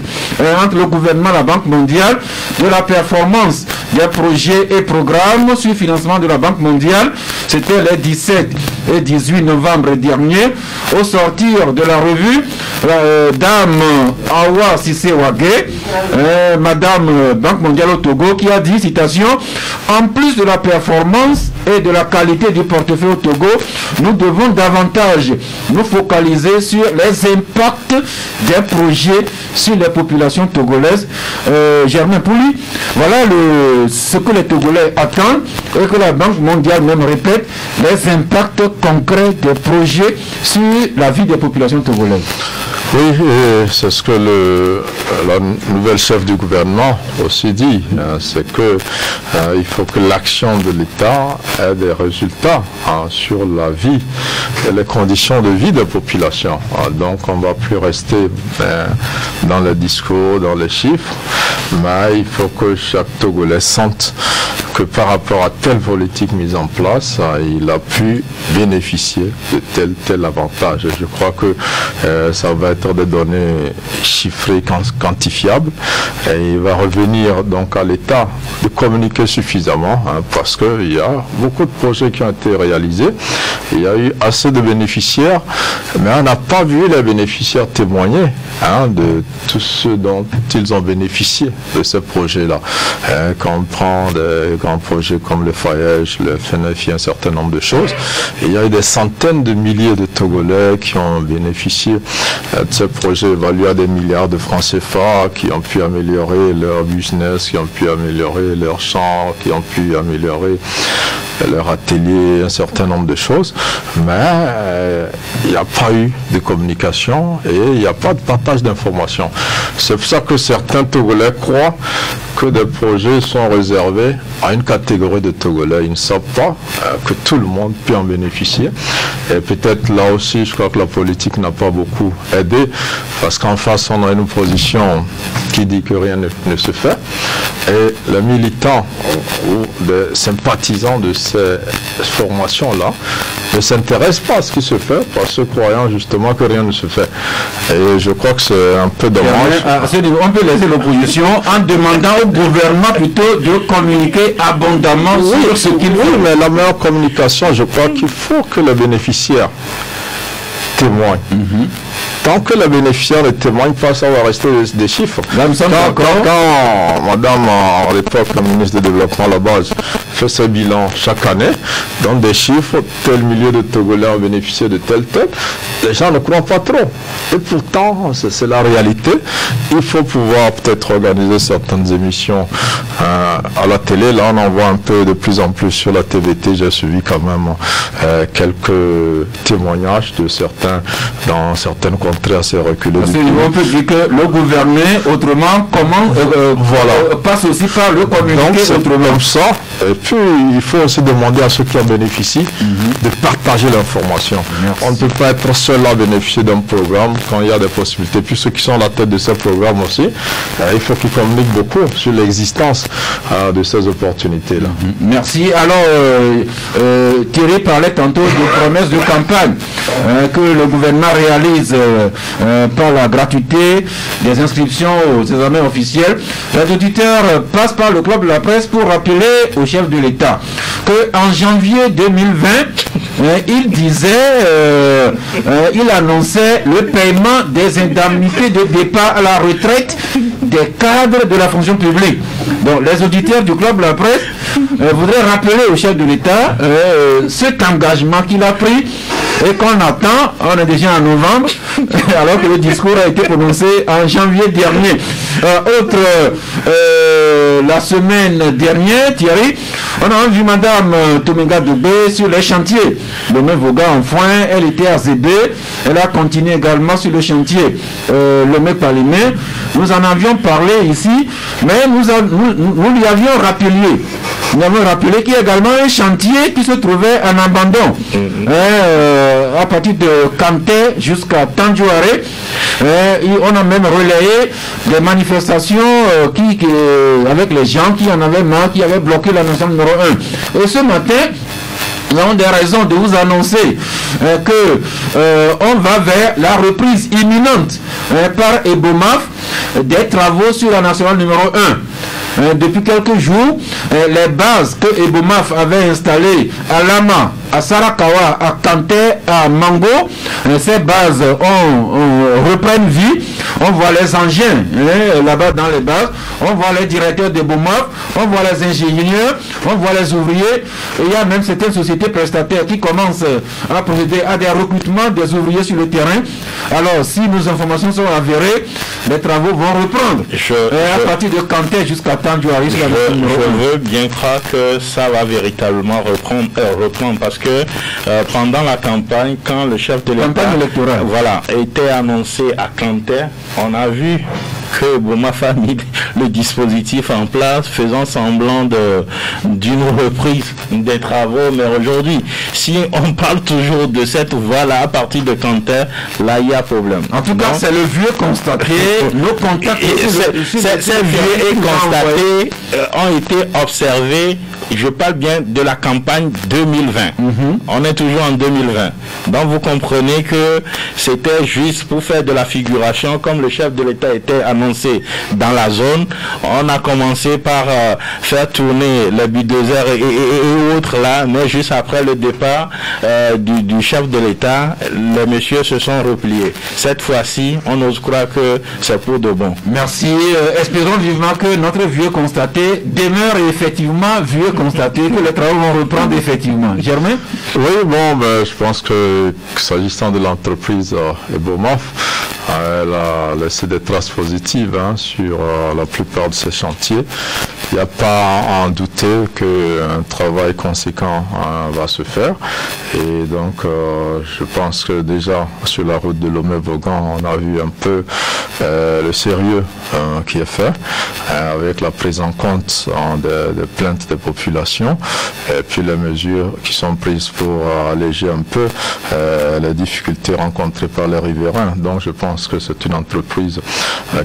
entre le gouvernement et la Banque mondiale de la performance des projets et programmes sur financement de la Banque mondiale. C'était les 17 et 18 novembre dernier. Au sortir de la revue, Dame Awa Sissé-Wagé, Madame Banque mondiale au Togo, qui a dit, citation, en plus de la performance et de la qualité du portefeuille au Togo, nous devons davantage nous focaliser sur les impacts des projets sur les populations togolaises. Germain Pouli, voilà ce que les Togolais attendent et que la Banque mondiale même répète, les impacts concrets des projets sur la vie des populations togolaises. Oui, c'est ce que la nouvelle chef du gouvernement aussi dit, c'est que il faut que l'action de l'État ait des résultats sur la vie et les conditions de vie des populations. Donc on ne va plus rester dans les discours, dans les chiffres, mais il faut que chaque Togolais sente que par rapport à telle politique mise en place, il a pu bénéficier de tel avantage. Je crois que ça va être des données chiffrées, quantifiables, et il va revenir donc à l'État de communiquer suffisamment, parce qu'il y a beaucoup de projets qui ont été réalisés, il y a eu assez de bénéficiaires, mais on n'a pas vu les bénéficiaires témoigner de tous ceux dont ils ont bénéficié de ces projets-là. Quand on prend des grands projets comme le FAEJ, le FNFI, un certain nombre de choses, il y a eu des centaines de milliers de Togolais qui ont bénéficié de ces projets évalués à des milliards de francs CFA, qui ont pu améliorer leur business, qui ont pu améliorer leur champ, qui ont pu améliorer leur atelier, un certain nombre de choses, mais il n'y a pas eu de communication et il n'y a pas de partage d'informations. C'est pour ça que certains Togolais croient que des projets sont réservés à une catégorie de Togolais. Ils ne savent pas que tout le monde peut en bénéficier. Et peut-être là aussi, je crois que la politique n'a pas beaucoup aidé, parce qu'en face, on a une opposition qui dit que rien ne se fait. Et les militants ou les sympathisants de ces formations-là ne s'intéressent pas à ce qui se fait, parce que croyant justement que rien ne se fait. Et je crois que c'est un peu dommage. On peut laisser l'opposition en demandant au gouvernement plutôt de communiquer abondamment sur ce qu'il veut. Mais la meilleure communication, je crois qu'il faut que les bénéficiaires témoignent. Tant que les bénéficiaires ne témoignent pas, ça va rester des chiffres. Quand madame, à l'époque, la ministre du Développement à la base, fait ce bilan chaque année, dans des chiffres, tel millier de Togolais ont bénéficié de tel, les gens ne croient pas trop. Et pourtant, c'est la réalité. Il faut pouvoir peut-être organiser certaines émissions à la télé. Là, on en voit un peu de plus en plus sur la TVT. J'ai suivi quand même quelques témoignages de certains, dans certaines contrées assez reculées. On peut dire que le gouvernement, autrement, passe aussi par le communiqué autrement. Comme ça. Et puis, il faut aussi demander à ceux qui en bénéficient de partager l'information. On ne peut pas être seul à bénéficier d'un programme quand il y a des possibilités. Puis ceux qui sont à la tête de ces programmes aussi, il faut qu'ils communiquent beaucoup sur l'existence de ces opportunités-là. Merci. Alors, Thierry parlait tantôt de promesses de campagne que le gouvernement réalise par la gratuité des inscriptions aux examens officiels. Les auditeurs passent par le club de la presse pour rappeler au chef de l'État qu'en janvier 2020, il disait, il annonçait le paiement des indemnités de départ à la retraite des cadres de la fonction publique. Donc les auditeurs du Club La Presse voudraient rappeler au chef de l'État cet engagement qu'il a pris et qu'on attend. On est déjà en novembre alors que le discours a été prononcé en janvier dernier. La semaine dernière, Thierry, on a vu Madame Tomenga Doubé sur les chantiers. Le même Voga en foin, elle était à ZB, elle a continué également sur le chantier le même Palimé. Nous en avions parlé ici, mais nous lui avions rappelé. Nous avons rappelé qu'il y a également un chantier qui se trouvait en abandon. À partir de Kanté jusqu'à Tandjouaré. On a même relayé des manifestations avec les gens qui en avaient marre, qui avaient bloqué la nation numéro 1. Et ce matin, nous avons des raisons de vous annoncer qu'on va vers la reprise imminente par Ebomaf des travaux sur la nationale numéro 1. Depuis quelques jours, les bases que Ebomaf avait installées à Lama, à Sarakawa, à Kanté, à Mango, ces bases reprennent vie. On voit les engins là-bas dans les bases, on voit les directeurs d'Ebomaf, on voit les ingénieurs, on voit les ouvriers. Et il y a même certaines sociétés prestataires qui commencent à procéder à des recrutements des ouvriers sur le terrain. Alors, si nos informations sont avérées, les travaux vont reprendre. À partir de Kanté jusqu'à Tandjouaré. Je veux bien croire que ça va véritablement reprendre parce que pendant la campagne, quand le chef de l'État était annoncé à Kanté, on a vu que Ebomaf a mis le dispositif en place, faisant semblant d'une reprise des travaux. Mais aujourd'hui, si on parle toujours de cette voie-là à partir de Kanté, là il y a problème. En tout cas, c'est le vieux constaté. Nos contacts, ces vieux et constatés ont été observés. Je parle bien de la campagne 2020. On est toujours en 2020. Donc vous comprenez que c'était juste pour faire de la figuration, comme le chef de l'État était annoncé dans la zone. On a commencé par faire tourner les bulldozers et autres là, mais juste après le départ du chef de l'État, les messieurs se sont repliés. Cette fois-ci, on ose croire que c'est pour de bon. Merci. Espérons vivement que notre vieux constaté demeure effectivement vieux constaté, que les travaux vont reprendre effectivement. Germain? Oui, bon, ben, je pense que s'agissant de l'entreprise Ebomaf, elle a laissé des traces positives sur la plupart de ces chantiers. Il n'y a pas à en douter qu'un travail conséquent va se faire. Et donc, je pense que déjà, sur la route de Lomé-Vogan, on a vu un peu le sérieux qui est fait, avec la prise en compte des plaintes des populations, et puis les mesures qui sont prises pour alléger un peu les difficultés rencontrées par les riverains. Donc, je pense que c'est une entreprise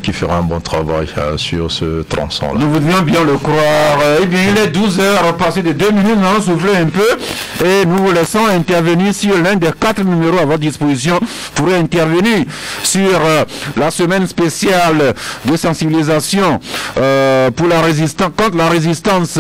qui fera un bon travail sur ce tronçon-là. Nous voudrions bien le croire. Eh bien, il est 12h, passé de 2 minutes, nous allons souffler un peu et nous vous laissons intervenir sur l'un des 4 numéros à votre disposition pour intervenir sur la semaine spéciale de sensibilisation pour la résistance, contre la résistance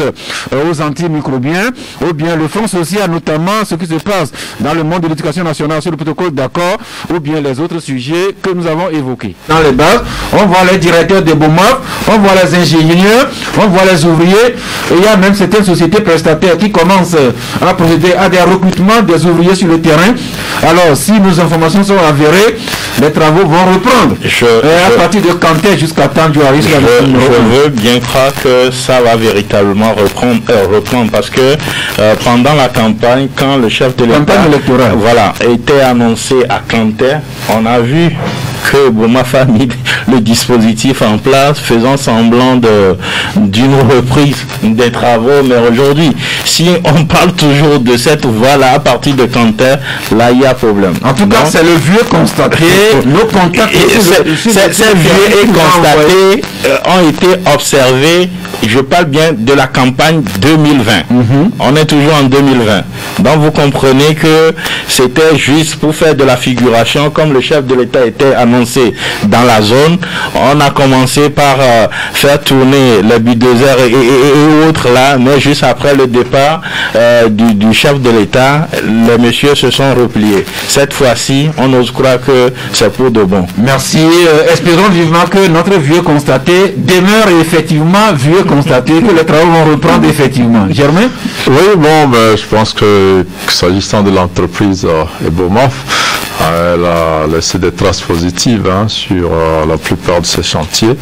aux antimicrobiens, ou bien le Fonds social, notamment ce qui se passe dans le monde de l'éducation nationale sur le protocole d'accord, ou bien les autres sujets que nous avons évoqués. Dans les bases, on voit les directeurs des BOMAF, on voit les ingénieurs, on voit les ouvriers, et il y a même certaines sociétés prestataires qui commencent à procéder à des recrutements des ouvriers sur le terrain. Alors, si nos informations sont avérées, les travaux vont reprendre. À partir de Kanté jusqu'à Tandjouaré. Je veux bien croire que ça va véritablement reprendre parce que pendant la campagne, quand le chef de l'État était annoncé à Kanté, on a vu que Ebomaf a mis le dispositif en place, faisant semblant d'une reprise des travaux. Mais aujourd'hui, si on parle toujours de cette voie-là à partir de Kanté, là il y a problème. En tout cas, c'est le vieux constaté. Nos contacts, ces vieux et constatés ont été observés je parle bien de la campagne 2020. On est toujours en 2020. Donc vous comprenez que c'était juste pour faire de la figuration, comme le chef de l'État était annoncé dans la zone. On a commencé par faire tourner les bulldozers et autres là, mais juste après le départ du chef de l'État, les messieurs se sont repliés. Cette fois-ci, on ose croire que c'est pour de bon. Merci. Espérons vivement que notre vieux constaté demeure effectivement vieux constaté, que les travaux vont reprendre effectivement. Germain? Oui, bon, je pense que s'agissant de l'entreprise Ebomaf, elle a laissé des traces positives sur la plupart de ces chantiers.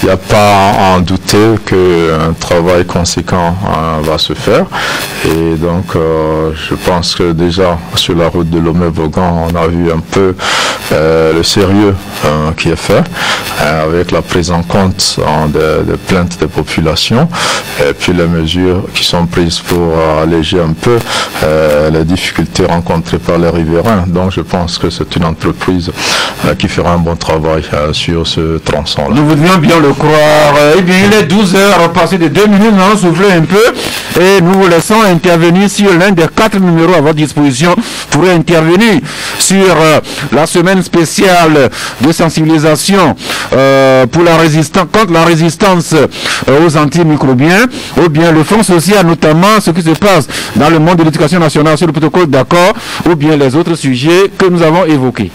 Il n'y a pas à en douter qu'un travail conséquent va se faire. Et donc, je pense que déjà, sur la route de Lomé-Vogan, on a vu un peu le sérieux qui est fait, avec la prise en compte des plaintes des populations, et puis les mesures qui sont prises pour alléger un peu les difficultés rencontrées par les riverains. Donc, je pense que c'est une entreprise qui fera un bon travail sur ce tronçon-là. Nous voudrions bien le croire. Eh bien, il est 12h, passé de 2 minutes, nous allons souffler un peu et nous vous laissons intervenir sur l'un des 4 numéros à votre disposition pour intervenir sur la semaine spéciale de sensibilisation pour la résistance, contre la résistance aux antimicrobiens, ou bien le Fonds social, notamment ce qui se passe dans le monde de l'éducation nationale sur le protocole d'accord, ou bien les autres sujets que nous avons évoqués.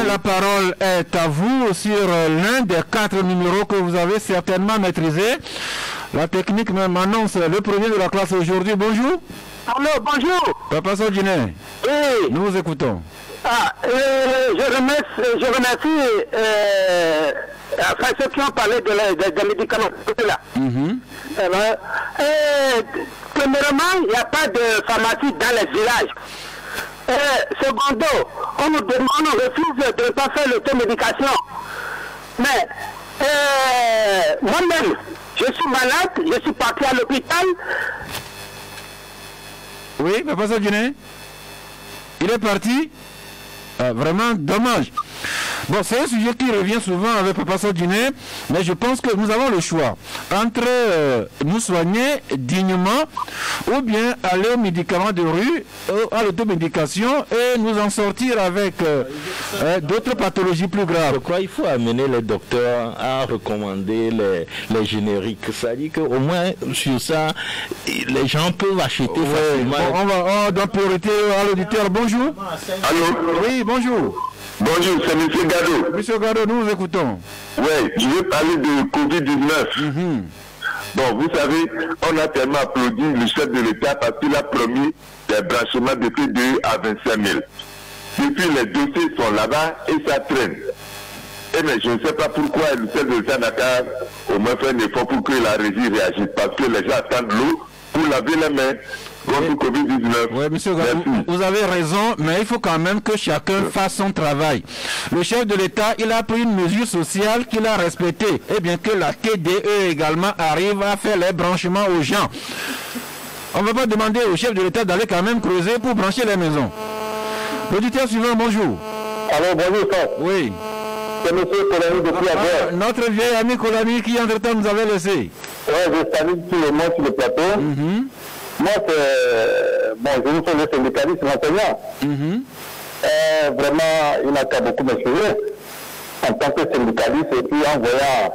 La parole est à vous sur l'un des 4 numéros que vous avez certainement maîtrisé. La technique m'annonce le premier de la classe aujourd'hui. Bonjour. Allô, bonjour. Papa Sodjiné. Oui. Nous vous écoutons. Je remercie ceux qui ont parlé des médicaments. Là. Premièrement, il n'y a pas de pharmacie dans les villages. Secondo, on nous refuse de ne pas faire l'automédication. Mais moi-même, je suis malade, je suis parti à l'hôpital. Oui, Papa Sodjiné. Il est parti. Vraiment dommage. Bon, c'est un sujet qui revient souvent avec Papa Sodjiné, mais je pense que nous avons le choix entre nous soigner dignement ou bien aller aux médicaments de rue, à l'automédication et nous en sortir avec d'autres pathologies plus graves. Pourquoi il faut amener les docteurs à recommander les génériques? C'est-à-dire qu'au moins sur ça, les gens peuvent acheter facilement. On doit priorité à l'auditeur. Bonjour. Allô? Oui, bonjour. Bonjour, c'est M. Gado. Monsieur Gado, nous vous écoutons. Oui, je vais parler de Covid-19. Bon, vous savez, on a tellement applaudi le chef de l'État parce qu'il a promis des branchements de plus de 2 à 25 000. Depuis, les dossiers sont là-bas et ça traîne. Mais je ne sais pas pourquoi le chef de l'État n'a qu'à au moins faire un effort pour que la régie réagisse. Parce que les gens attendent l'eau pour laver les mains. Oui, monsieur Gado, vous avez raison, mais il faut quand même que chacun fasse son travail. Le chef de l'État, il a pris une mesure sociale qu'il a respectée. Et bien que la TDE également arrive à faire les branchements aux gens. On ne va pas demander au chef de l'État d'aller quand même creuser pour brancher les maisons. L'auditeur suivant, bonjour. Alors, bonjour, ça. Oui. C'est M. Colani depuis Aguerre. Notre vieil ami Colani qui entre-temps nous avait laissé. Oui, je salue tout le monde sur le plateau. Moi, je vous fais le syndicaliste, l'enseignant. Vraiment, il n'a qu'à beaucoup m'écrire en tant que syndicaliste et puis en voyant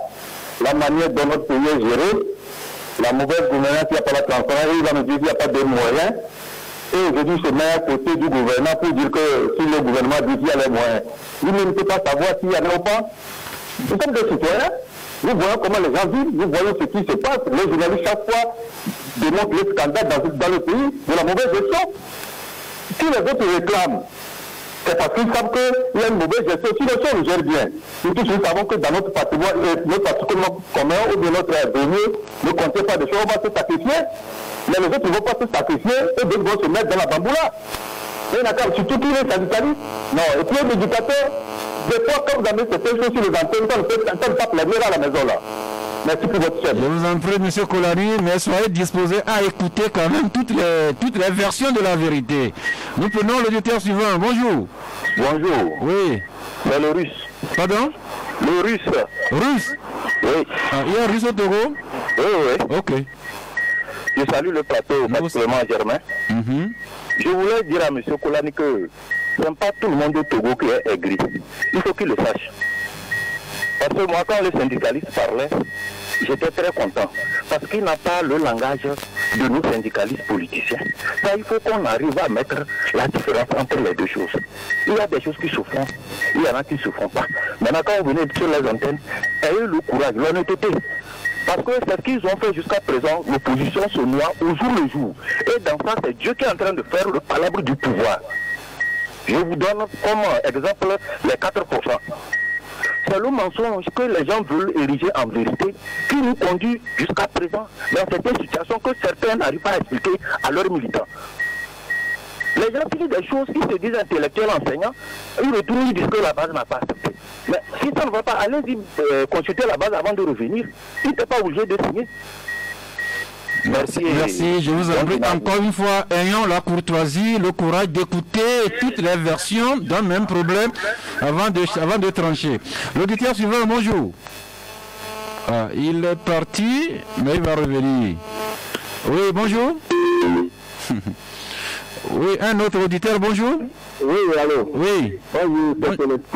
la manière dont notre pays est géré, la mauvaise gouvernance, il n'y a pas la transparence, il va nous dire qu'il n'y a pas de moyens. Et aujourd'hui, je mets à côté du gouvernement pour dire que si le gouvernement dit qu'il y a les moyens, lui ne peut pas savoir s'il y en a ou pas. Nous sommes des citoyens. Nous voyons comment les gens vivent, nous voyons ce qui se passe. Les journalistes, chaque fois, démontrent les scandales dans le pays de la mauvaise gestion. Si les autres réclament, c'est parce qu'ils savent qu'il y a une mauvaise gestion. Si les choses nous gèrent bien, nous tous nous savons que dans notre patrimoine commun ou de notre avenir, ne comptez pas des choses, on va se sacrifier. Mais les autres ne vont pas se sacrifier et d'autres vont se mettre dans la bamboula. Et d'accord, surtout tous les syndicalistes. Non, et puis les éducateurs, des fois, quand vous avez certaines choses sur les antennes, ça ne pas planer là à la maison là. Merci pour votre chef. Je vous en prie, M. Colani, mais soyez disposés à écouter quand même toutes les versions de la vérité. Nous prenons l'auditeur suivant. Bonjour. Bonjour. Oui. C'est le russe. Pardon? Le russe. Russe? Oui. Il y a un russe au Togo? Oui. Ok. Je salue le plateau, particulièrement Germain. Je voulais dire à M. Kolani que ce n'est pas tout le monde au Togo qui est aigri. Il faut qu'il le sache. Parce que moi, quand les syndicalistes parlaient, j'étais très content. Parce qu'il n'a pas le langage de nos syndicalistes politiciens. Ça, il faut qu'on arrive à mettre la différence entre les deux choses. Il y a des choses qui se font, il y en a qui ne se font pas. Maintenant, quand vous venez sur les antennes, ayez le courage, l'honnêteté. Parce que c'est ce qu'ils ont fait jusqu'à présent, l'opposition se noie au jour le jour. Et dans ça, c'est Dieu qui est en train de faire le palabre du pouvoir. Je vous donne comme exemple les 4%. C'est le mensonge que les gens veulent ériger en vérité qui nous conduit jusqu'à présent dans cette situation que certains n'arrivent pas à expliquer à leurs militants. Les gens qui disent des choses, ils se disent intellectuels enseignants, ils retournent, ils disent que la base n'a pas accepté. Mais si ça ne va pas, allez-y consulter la base avant de revenir. Ils n'étaient pas obligés de signer. Merci, je vous en prie. Encore une fois, ayons la courtoisie, le courage d'écouter toutes les versions d'un même problème avant de trancher. L'auditeur suivant, bonjour. Il est parti, mais il va revenir. Oui, bonjour. Oui, un autre auditeur, bonjour. Oui, allô. Oui. Bonjour,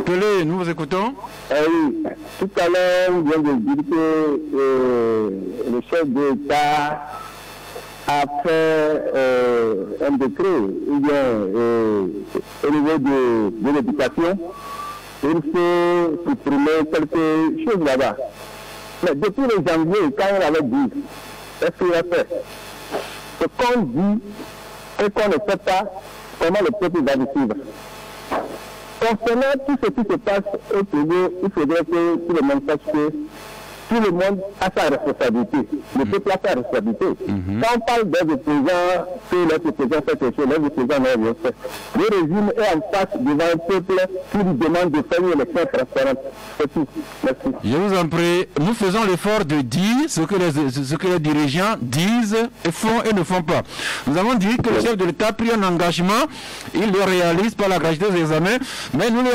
Pelé, nous vous écoutons. Oui, tout à l'heure, on vient de dire que le chef d'État a fait un décret, ou bien au niveau de l'éducation, il faut supprimer quelque chose là-bas. Mais depuis le janvier, quand on avait dit, qu'est-ce qu'il a fait? Ce qu'on dit et qu'on ne fait pas, comment le peuple va le suivre. Concernant tout ce qui se passe au Togo, il faudrait que tout le monde sache que tout le monde a sa responsabilité. Le peuple a sa responsabilité. Quand on parle des opposants, que les opposants font quelque chose, les opposants n'ont rien fait. Le régime est en face devant un peuple qui lui demande de faire une élection transparente. C'est tout. Merci. Je vous en prie, nous faisons l'effort de dire ce que les dirigeants disent et font et ne font pas. Nous avons dit que le chef de l'État a pris un engagement, il le réalise par la gratuité des examens, mais nous le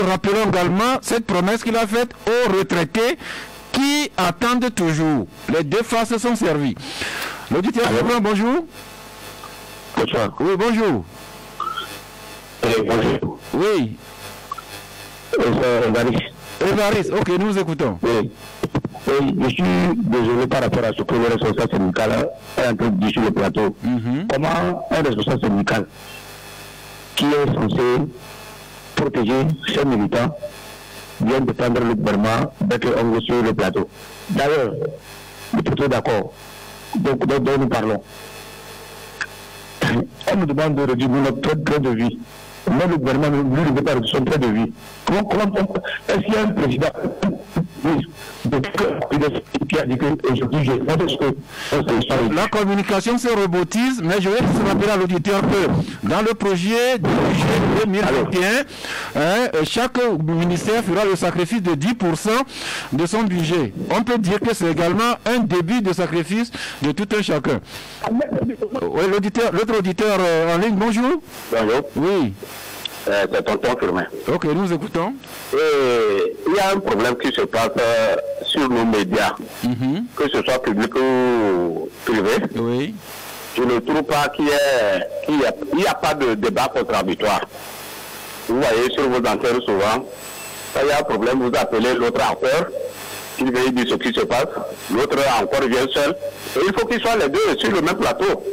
rappelons également cette promesse qu'il a faite aux retraités qui attendent toujours. Les deux faces sont servies. L'auditeur, bonjour. Bonsoir. Oui, bonjour. Bonjour. Oui. Évariste, ok, nous vous écoutons. Oui, je suis désolé par rapport à ce que le responsable syndical est en train de dire sur le plateau. Comment un responsable syndical qui est censé protéger ses militants vient de prendre le gouvernement avec le hongle sur le plateau? D'ailleurs, nous sommes plutôt d'accord. Donc, dont nous parlons. On nous demande de réduire notre train de vie. Mais le gouvernement ne veut pas réduire son train de vie. Est-ce qu'il y a un président qui a dit qu'aujourd'hui, la communication se rebotise, mais je vais vous rappeler à l'auditeur que dans le projet du budget 2021, chaque ministère fera le sacrifice de 10% de son budget. On peut dire que c'est également un début de sacrifice de tout un chacun. Oui, l'autre auditeur en ligne, bonjour. Bonjour. Oui. C'est tonton Firmin. Ok, nous écoutons. Il y a un problème qui se passe sur nos médias, que ce soit public ou privé. Oui. Je ne trouve pas qu'il n'y a pas de débat contradictoire. Vous voyez sur vos antennes souvent, quand il y a un problème, vous appelez l'autre encore, il vient dire ce qui se passe, l'autre encore vient seul. Et il faut qu'ils soient les deux sur le même plateau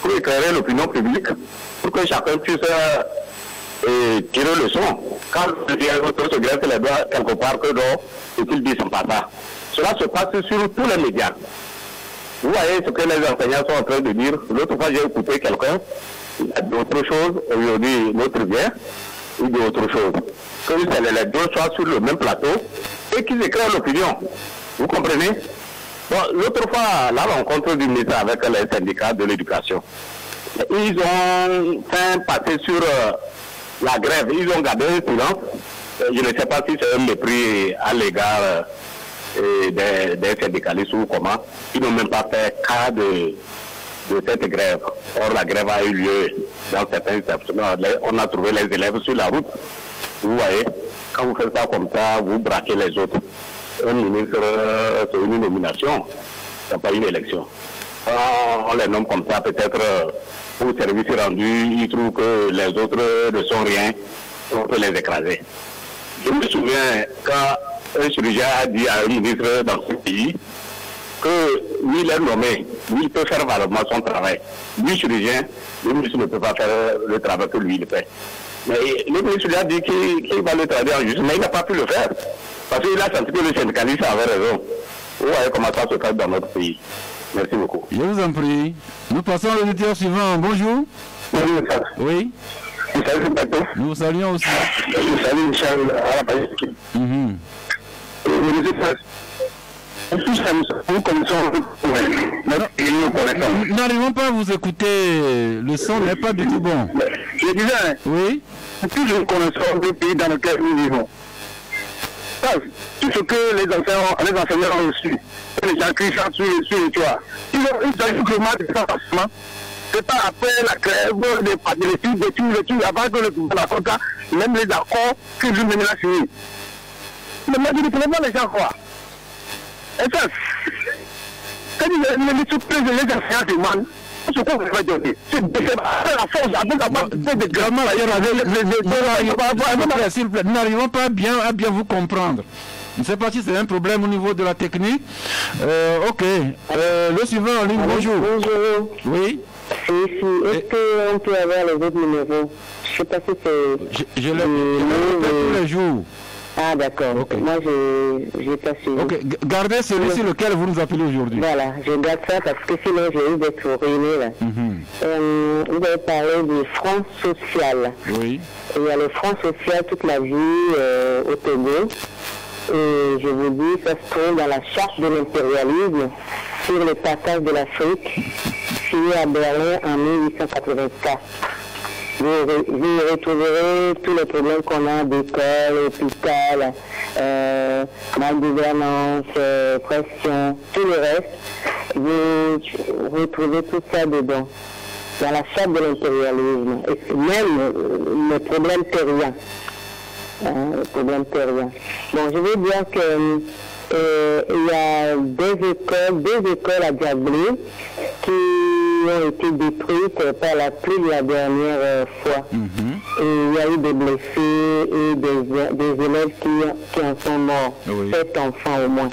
pour éclairer l'opinion publique, pour que chacun puisse tirer le son. Quand l'autre se graisse les doigts quelque part que non, et qu'il dit son papa. Cela se passe sur tous les médias. Vous voyez ce que les enseignants sont en train de dire. L'autre fois, j'ai écouté quelqu'un, il y a d'autres choses, aujourd'hui, l'autre vient, il dit autre chose. Que les deux soient sur le même plateau et qu'ils éclairent l'opinion. Vous comprenez? Bon, l'autre fois, la rencontre du ministre avec les syndicats de l'éducation, ils ont fait passer sur la grève, ils ont gardé un silence. Je ne sais pas si c'est un mépris à l'égard des syndicalistes ou comment. Ils n'ont même pas fait cas de cette grève. Or, la grève a eu lieu dans certains établissements. On a trouvé les élèves sur la route. Vous voyez, quand vous faites ça comme ça, vous braquez les autres. Un ministre, c'est une nomination. n'y a pas eu d'élection. On les nomme comme ça, peut-être pour service rendu, ils trouvent que les autres ne sont rien, on peut les écraser. Je me souviens quand un chirurgien a dit à un ministre dans ce pays que lui, il est nommé, lui, il peut faire valablement son travail. Lui, chirurgien, le ministre ne peut pas faire le travail que lui, il fait. Mais le ministre lui a dit qu'il va le travailler en justice, mais il n'a pas pu le faire. Parce qu'il a senti que le syndicaliste avait raison. Vous voyez comment ça se passe dans notre pays. Merci beaucoup. Je vous en prie. Nous passons à l'auditeur suivant. Bonjour. Bonjour, monsieur. Oui. Vous saluez Pato. Nous vous saluons aussi. Je salue Michel à la page. Nous n'arrivons pas à vous écouter. Le son n'est pas du tout bon. Je disais, oui. Tout ce que nous connaissons du pays dans lequel nous vivons. Tout ce que les enseignants ont reçu, les gens qui chantent sur les toits, ils ont simplement de ça facilement. C'est pas après la grève des études, avant que le gouvernement accorde, même les accords que je venais à signer. Mais moi, je ne connais pas les gens quoi. Et ça, quand les enseignants demandent, ce qu'on va donner, c'est de la force avec la base de grammaire. S'il vous plaît, nous n'arrivons pas à bien vous comprendre. Je ne sais pas si c'est un problème au niveau de la technique. Ok. Le suivant en ligne, bonjour. Bonjour. Oui. Est-ce qu'on peut avoir les autres numéros? Je ne sais pas si c'est... Je les tous les jours. Ah d'accord, okay. Moi j'ai pas suivi. Ok, gardez celui sur lequel vous nous appelez aujourd'hui. Voilà, je garde ça parce que sinon j'ai eu d'être ruiné là. Vous avez parlé du front social. Oui. Il y a le front social toute la vie au Togo. Et je vous dis, ça se trouve dans la charte de l'impérialisme sur le partage de l'Afrique, signé à Berlin en 1884. Vous retrouverez tous les problèmes qu'on a d'école, hôpital, malgouvernance, pression, tout le reste. Vous retrouvez tout ça dedans, dans la charte de l'impérialisme. Et même les problèmes terriens. Les problèmes terriens. Bon, je veux dire que il y a deux écoles à Diablé qui ont été détruites par la pluie de la dernière fois. Et il y a eu des blessés et des élèves qui en sont morts. 7 enfants au moins.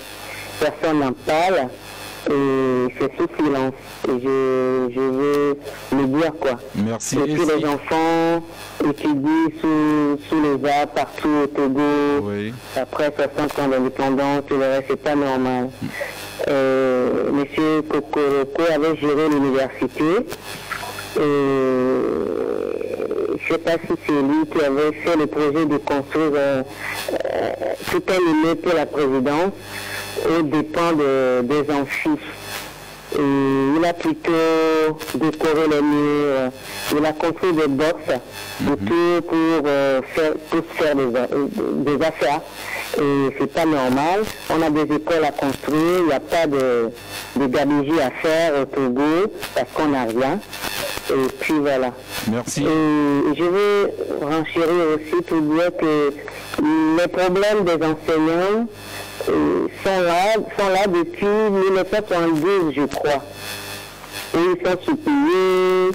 Personne n'en parle. Et c'est sous silence. Et je veux le dire quoi. Merci. Et puis les enfants étudient sous les arbres partout au Togo. Oui. Après 60 ans d'indépendance, tout le reste, c'est pas normal. Monsieur Kokoroko avait géré l'université. Je ne sais pas si c'est lui qui avait fait le projet de construire tout un immeuble pour la présidence aux dépens des amphis. Et il a plutôt décoré les murs, il a construit des box autour pour faire des affaires. Et c'est pas normal. On a des écoles à construire, il n'y a pas de gabegie à faire au Togo parce qu'on n'a rien. Et puis voilà. Merci. Et je veux renchérir aussi pour dire que les problèmes des enseignants sont là depuis 1972, je crois. Et ils sont sous-payés,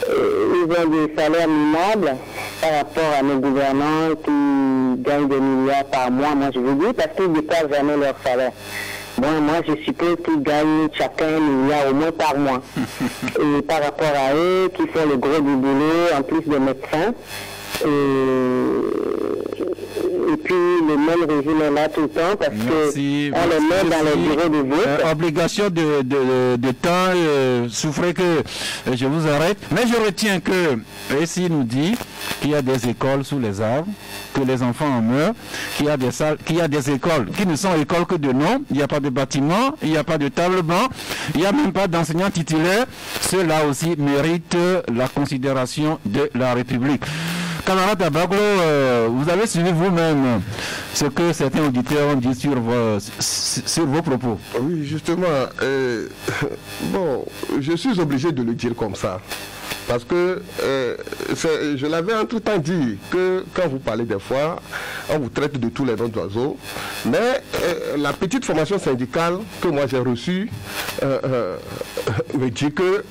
ils ont des salaires minables par rapport à nos gouvernants qui gagnent des milliards par mois, moi je vous dis, parce qu'ils ne dépassent jamais leur salaire. Bon, moi je suppose qu'ils gagnent chacun un milliard au moins par mois. Et par rapport à eux, qui font le gros du boulot, en plus des médecins, et puis le même régime est là tout le temps parce qu'on les met dans les bureaux de vote. Obligation de temps, souffrez que je vous arrête. Mais je retiens que ici nous dit qu'il y a des écoles sous les arbres, que les enfants en meurent, qu'il y a des salles, qu'il y a des écoles qui ne sont écoles que de nom, il n'y a pas de bâtiment, il n'y a pas de table-banc, il n'y a même pas d'enseignants titulaires. Ceux-là aussi méritent la considération de la République. camarade Abaglo, vous avez suivi vous-même ce que certains auditeurs ont dit sur vos propos. Oui, justement, bon, je suis obligé de le dire comme ça. Parce que je l'avais entre-temps dit que quand vous parlez des fois, on vous traite de tous les noms d'oiseaux. Mais la petite formation syndicale que moi j'ai reçue me dit que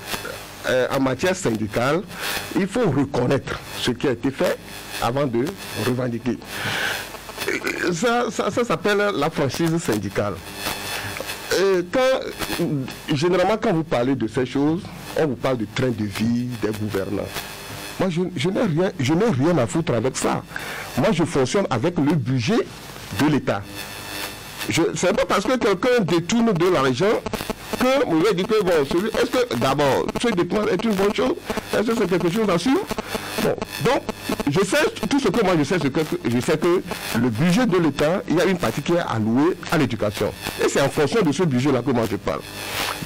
en matière syndicale, il faut reconnaître ce qui a été fait avant de revendiquer. Ça s'appelle la franchise syndicale. Généralement, quand vous parlez de ces choses, on vous parle du train de vie des gouvernants. Moi, je n'ai rien à foutre avec ça. Moi, je fonctionne avec le budget de l'État. C'est pas parce que quelqu'un détourne de l'argent que vous avez dit que, bon, est-ce que, d'abord, ce détournement est une bonne chose? Est-ce que c'est quelque chose à suivre? Bon, donc, je sais, tout ce que moi je sais que le budget de l'État, il y a une partie qui est allouée à l'éducation. Et c'est en fonction de ce budget-là que moi je parle.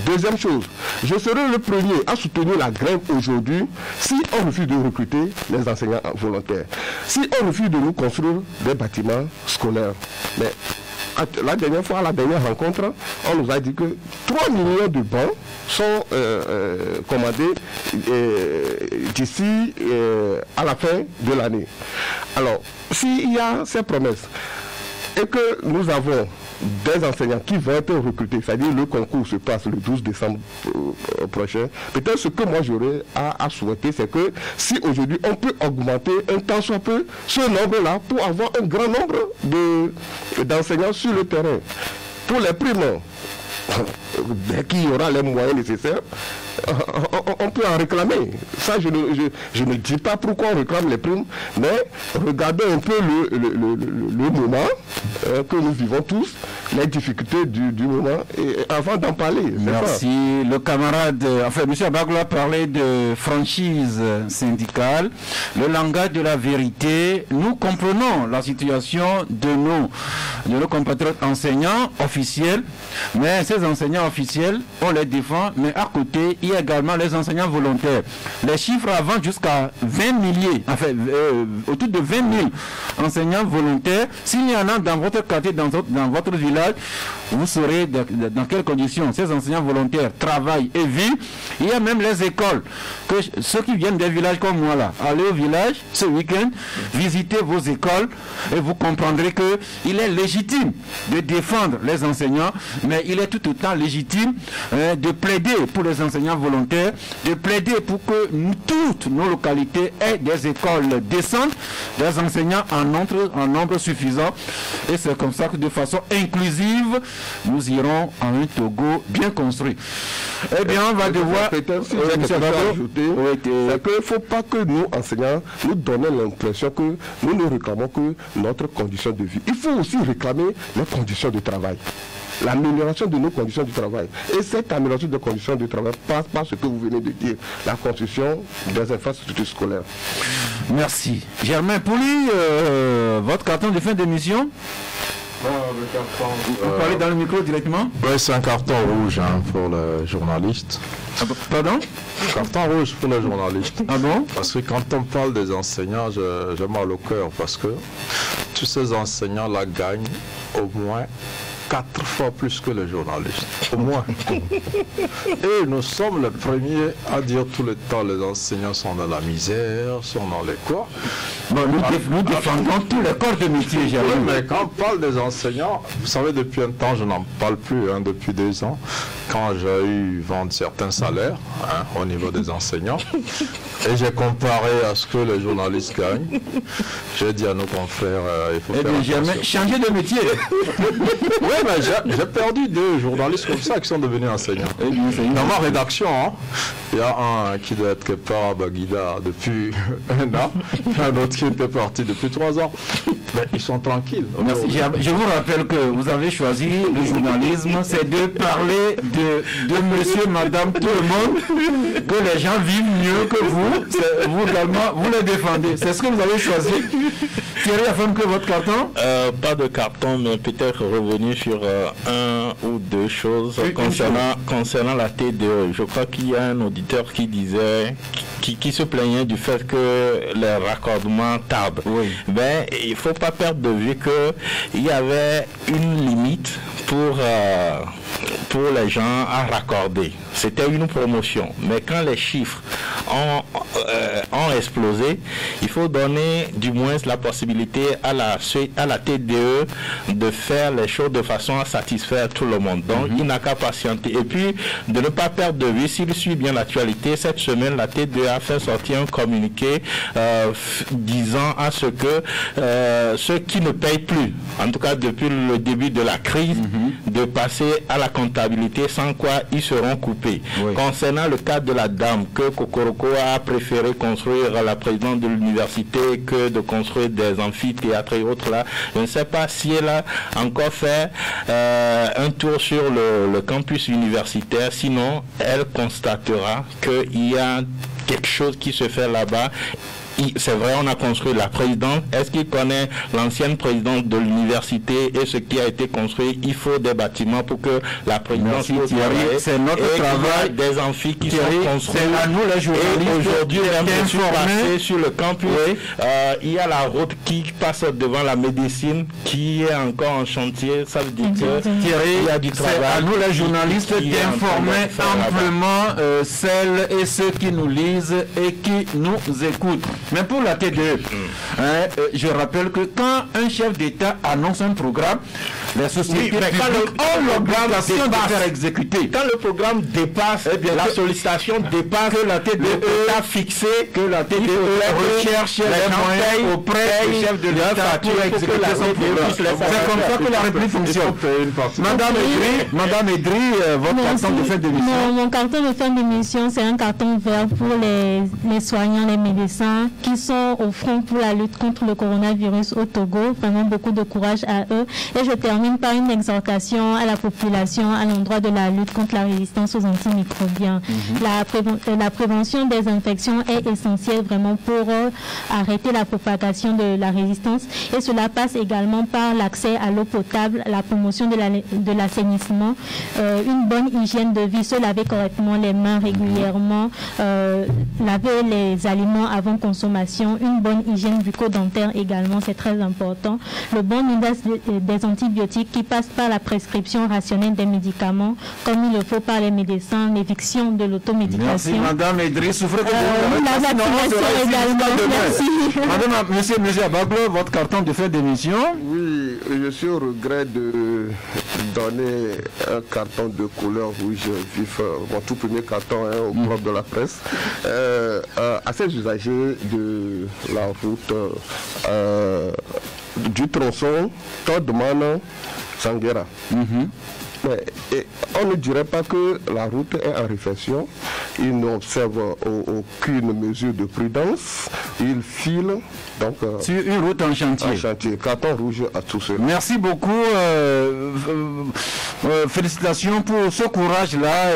Deuxième chose, je serai le premier à soutenir la grève aujourd'hui si on refuse de recruter les enseignants volontaires. Si on refuse de nous construire des bâtiments scolaires. Mais la dernière fois, à la dernière rencontre, on nous a dit que 3 millions de bancs sont commandés d'ici à la fin de l'année. Alors, s'il y a ces promesses et que nous avons des enseignants qui vont être recrutés, c'est-à-dire le concours se passe le 12 décembre prochain, peut-être ce que moi j'aurais à souhaiter, c'est que si aujourd'hui on peut augmenter un tant soit peu ce nombre-là pour avoir un grand nombre d'enseignants sur le terrain. Pour les primes, dès qu'il y aura les moyens nécessaires, on peut en réclamer. Ça, je ne dis pas pourquoi on réclame les primes, mais regardez un peu le moment que nous vivons tous, les difficultés du moment, et avant d'en parler. Merci. Le camarade, enfin, M. Abaglo a parlé de franchise syndicale, le langage de la vérité. Nous comprenons la situation de nos compatriotes enseignants officiels, mais ces enseignants officiels, on les défend, mais à côté, il y a également les enseignants volontaires. Les chiffres avant jusqu'à 20 milliers, enfin autour de 20 000 enseignants volontaires. S'il y en a dans votre quartier, dans votre village, vous saurez dans quelles conditions ces enseignants volontaires travaillent et vivent. Il y a même les écoles. Que ceux qui viennent des villages comme moi là, allez au village ce week-end, visitez vos écoles et vous comprendrez qu'il est légitime de défendre les enseignants, mais il est tout autant légitime de plaider pour les enseignants volontaires, de plaider pour que toutes nos localités aient des écoles décentes, des enseignants en nombre suffisant. Et c'est comme ça que de façon inclusive, nous irons à un Togo bien construit. Eh bien, on va devoir... C'est qu'il ne faut pas que nous, enseignants, nous donnions l'impression que nous ne réclamons que notre condition de vie. Il faut aussi réclamer les conditions de travail. L'amélioration de nos conditions de travail. Et cette amélioration de conditions de travail passe par ce que vous venez de dire, la construction des infrastructures scolaires. Merci. Germain Pouli, votre carton de fin d'émission? Vous parlez dans le micro directement? Oui, c'est un carton rouge pour le journaliste. Pardon? Carton rouge pour le journaliste. Ah bon? Parce que quand on parle des enseignants, j'ai mal au cœur parce que tous ces enseignants-là gagnent au moins 4 fois plus que les journalistes, au moins. Et nous sommes les premiers à dire tout le temps les enseignants sont dans la misère, sont dans les quoi. Bon, nous défendons tous les corps de métier, oui, mais quand on parle des enseignants, vous savez, depuis un temps, je n'en parle plus, depuis 2 ans, quand j'ai eu vendre certains salaires au niveau des enseignants, et j'ai comparé à ce que les journalistes gagnent, j'ai dit à nos confrères, il faut faire attention. Changer de métier. Oui, mais j'ai perdu 2 journalistes comme ça qui sont devenus enseignants. Dans ma rédaction, il y a un qui doit être quelque part à Baguida depuis 1 an, un autre qui était parti depuis 3 ans. Mais ils sont tranquilles. Merci. Je vous rappelle que vous avez choisi le journalisme, c'est de parler de monsieur, madame, tout le monde, que les gens vivent mieux que vous. Vous également, vous les défendez. C'est ce que vous avez choisi. Thierry, afin que votre carton? Pas de carton, mais peut-être revenir sur 1 ou 2 choses concernant la T2. Je crois qu'il y a un auditeur qui qui se plaignaient du fait que les raccordements tardent. Oui. Ben, il ne faut pas perdre de vue qu'il y avait une limite pour les gens à raccorder. C'était une promotion. Mais quand les chiffres ont explosé, il faut donner du moins la possibilité à la TDE de faire les choses de façon à satisfaire tout le monde. Donc, il n'a qu'à patienter. Et puis, de ne pas perdre de vue, s'il suit bien l'actualité, cette semaine, la TDE a fait sortir un communiqué disant à ce que ceux qui ne payent plus, en tout cas depuis le début de la crise, de passer à la comptabilité, sans quoi ils seront coupés. Oui. Concernant le cas de la dame que Kokoroko a préféré construire à la présidente de l'université que de construire des amphithéâtres et autres là, je ne sais pas si elle a encore fait un tour sur le campus universitaire, sinon elle constatera qu'il y a quelque chose qui se fait là-bas. C'est vrai, on a construit la présidente. Est-ce qu'il connaît l'ancienne présidente de l'université et ce qui a été construit? Il faut des bâtiments pour que la présidence puisse travailler. C'est notre travail. Des amphis qui sont construits. C'est à nous les journalistes. Et aujourd'hui, même je suis passé sur le campus. Oui. Il y a la route qui passe devant la médecine qui est encore en chantier. Ça veut dire qu'il y a du travail. C'est à nous les journalistes d'informer amplement celles et ceux qui nous lisent et qui nous écoutent. Mais pour la TDE, je rappelle que quand un chef d'État annonce un programme, les sociétés publiques ont l'obligation de faire exécuter. Quand le programme dépasse, la sollicitation dépasse que la TDE a fixé, que la TDE recherche les moyens auprès du chef de l'État pour exécuter son programme. C'est comme ça que la République fonctionne. Madame Edry, votre carton de fin d'émission. Mon carton de fin d'émission, c'est un carton vert pour les soignants, les médecins qui sont au front pour la lutte contre le coronavirus au Togo. Vraiment beaucoup de courage à eux. Et je termine par une exhortation à la population à l'endroit de la lutte contre la résistance aux antimicrobiens. La prévention des infections est essentielle vraiment pour arrêter la propagation de la résistance. Et cela passe également par l'accès à l'eau potable, la promotion de l'assainissement, une bonne hygiène de vie, se laver correctement les mains régulièrement, laver les aliments avant consommation, une bonne hygiène bucco-dentaire également, c'est très important. Le bon usage des antibiotiques qui passe par la prescription rationnelle des médicaments, comme il le faut par les médecins, l'éviction de l'automédication. Merci Madame Edry, souffrez que la vaccination également. Merci. Monsieur Abaglo, votre carton de fin d'émission. Oui, je suis au regret de donner un carton de couleur rouge vif, mon tout premier carton au groupe de la presse, à ces usagers de la route du tronçon Todman-Sanguera. Mais on ne dirait pas que la route est en réflexion. Ils n'observent aucune mesure de prudence. Ils filent donc sur une route en chantier. Carton rouge à tous ceux. Merci beaucoup. Félicitations pour ce courage-là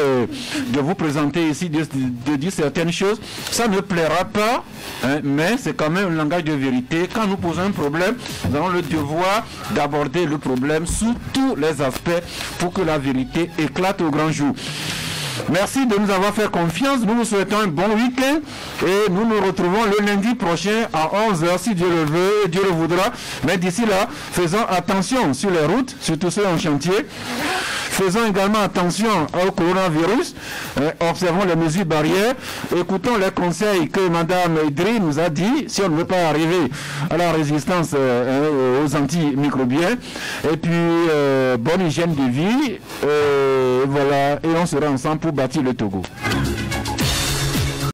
de vous présenter ici, de dire certaines choses. Ça ne plaira pas, mais c'est quand même un langage de vérité. Quand nous posons un problème, nous avons le devoir d'aborder le problème sous tous les aspects pour que la vérité éclate au grand jour. Merci de nous avoir fait confiance. Nous vous souhaitons un bon week-end et nous nous retrouvons le lundi prochain à 11h si Dieu le veut et Dieu le voudra. Mais d'ici là, faisons attention sur les routes, surtout ceux en chantier. Faisons également attention au coronavirus. Observons les mesures barrières. Écoutons les conseils que Mme Edry nous a dit si on ne veut pas arriver à la résistance aux antimicrobiens. Et puis, bonne hygiène de vie. Voilà. Et on sera ensemble pour bâtir le Togo.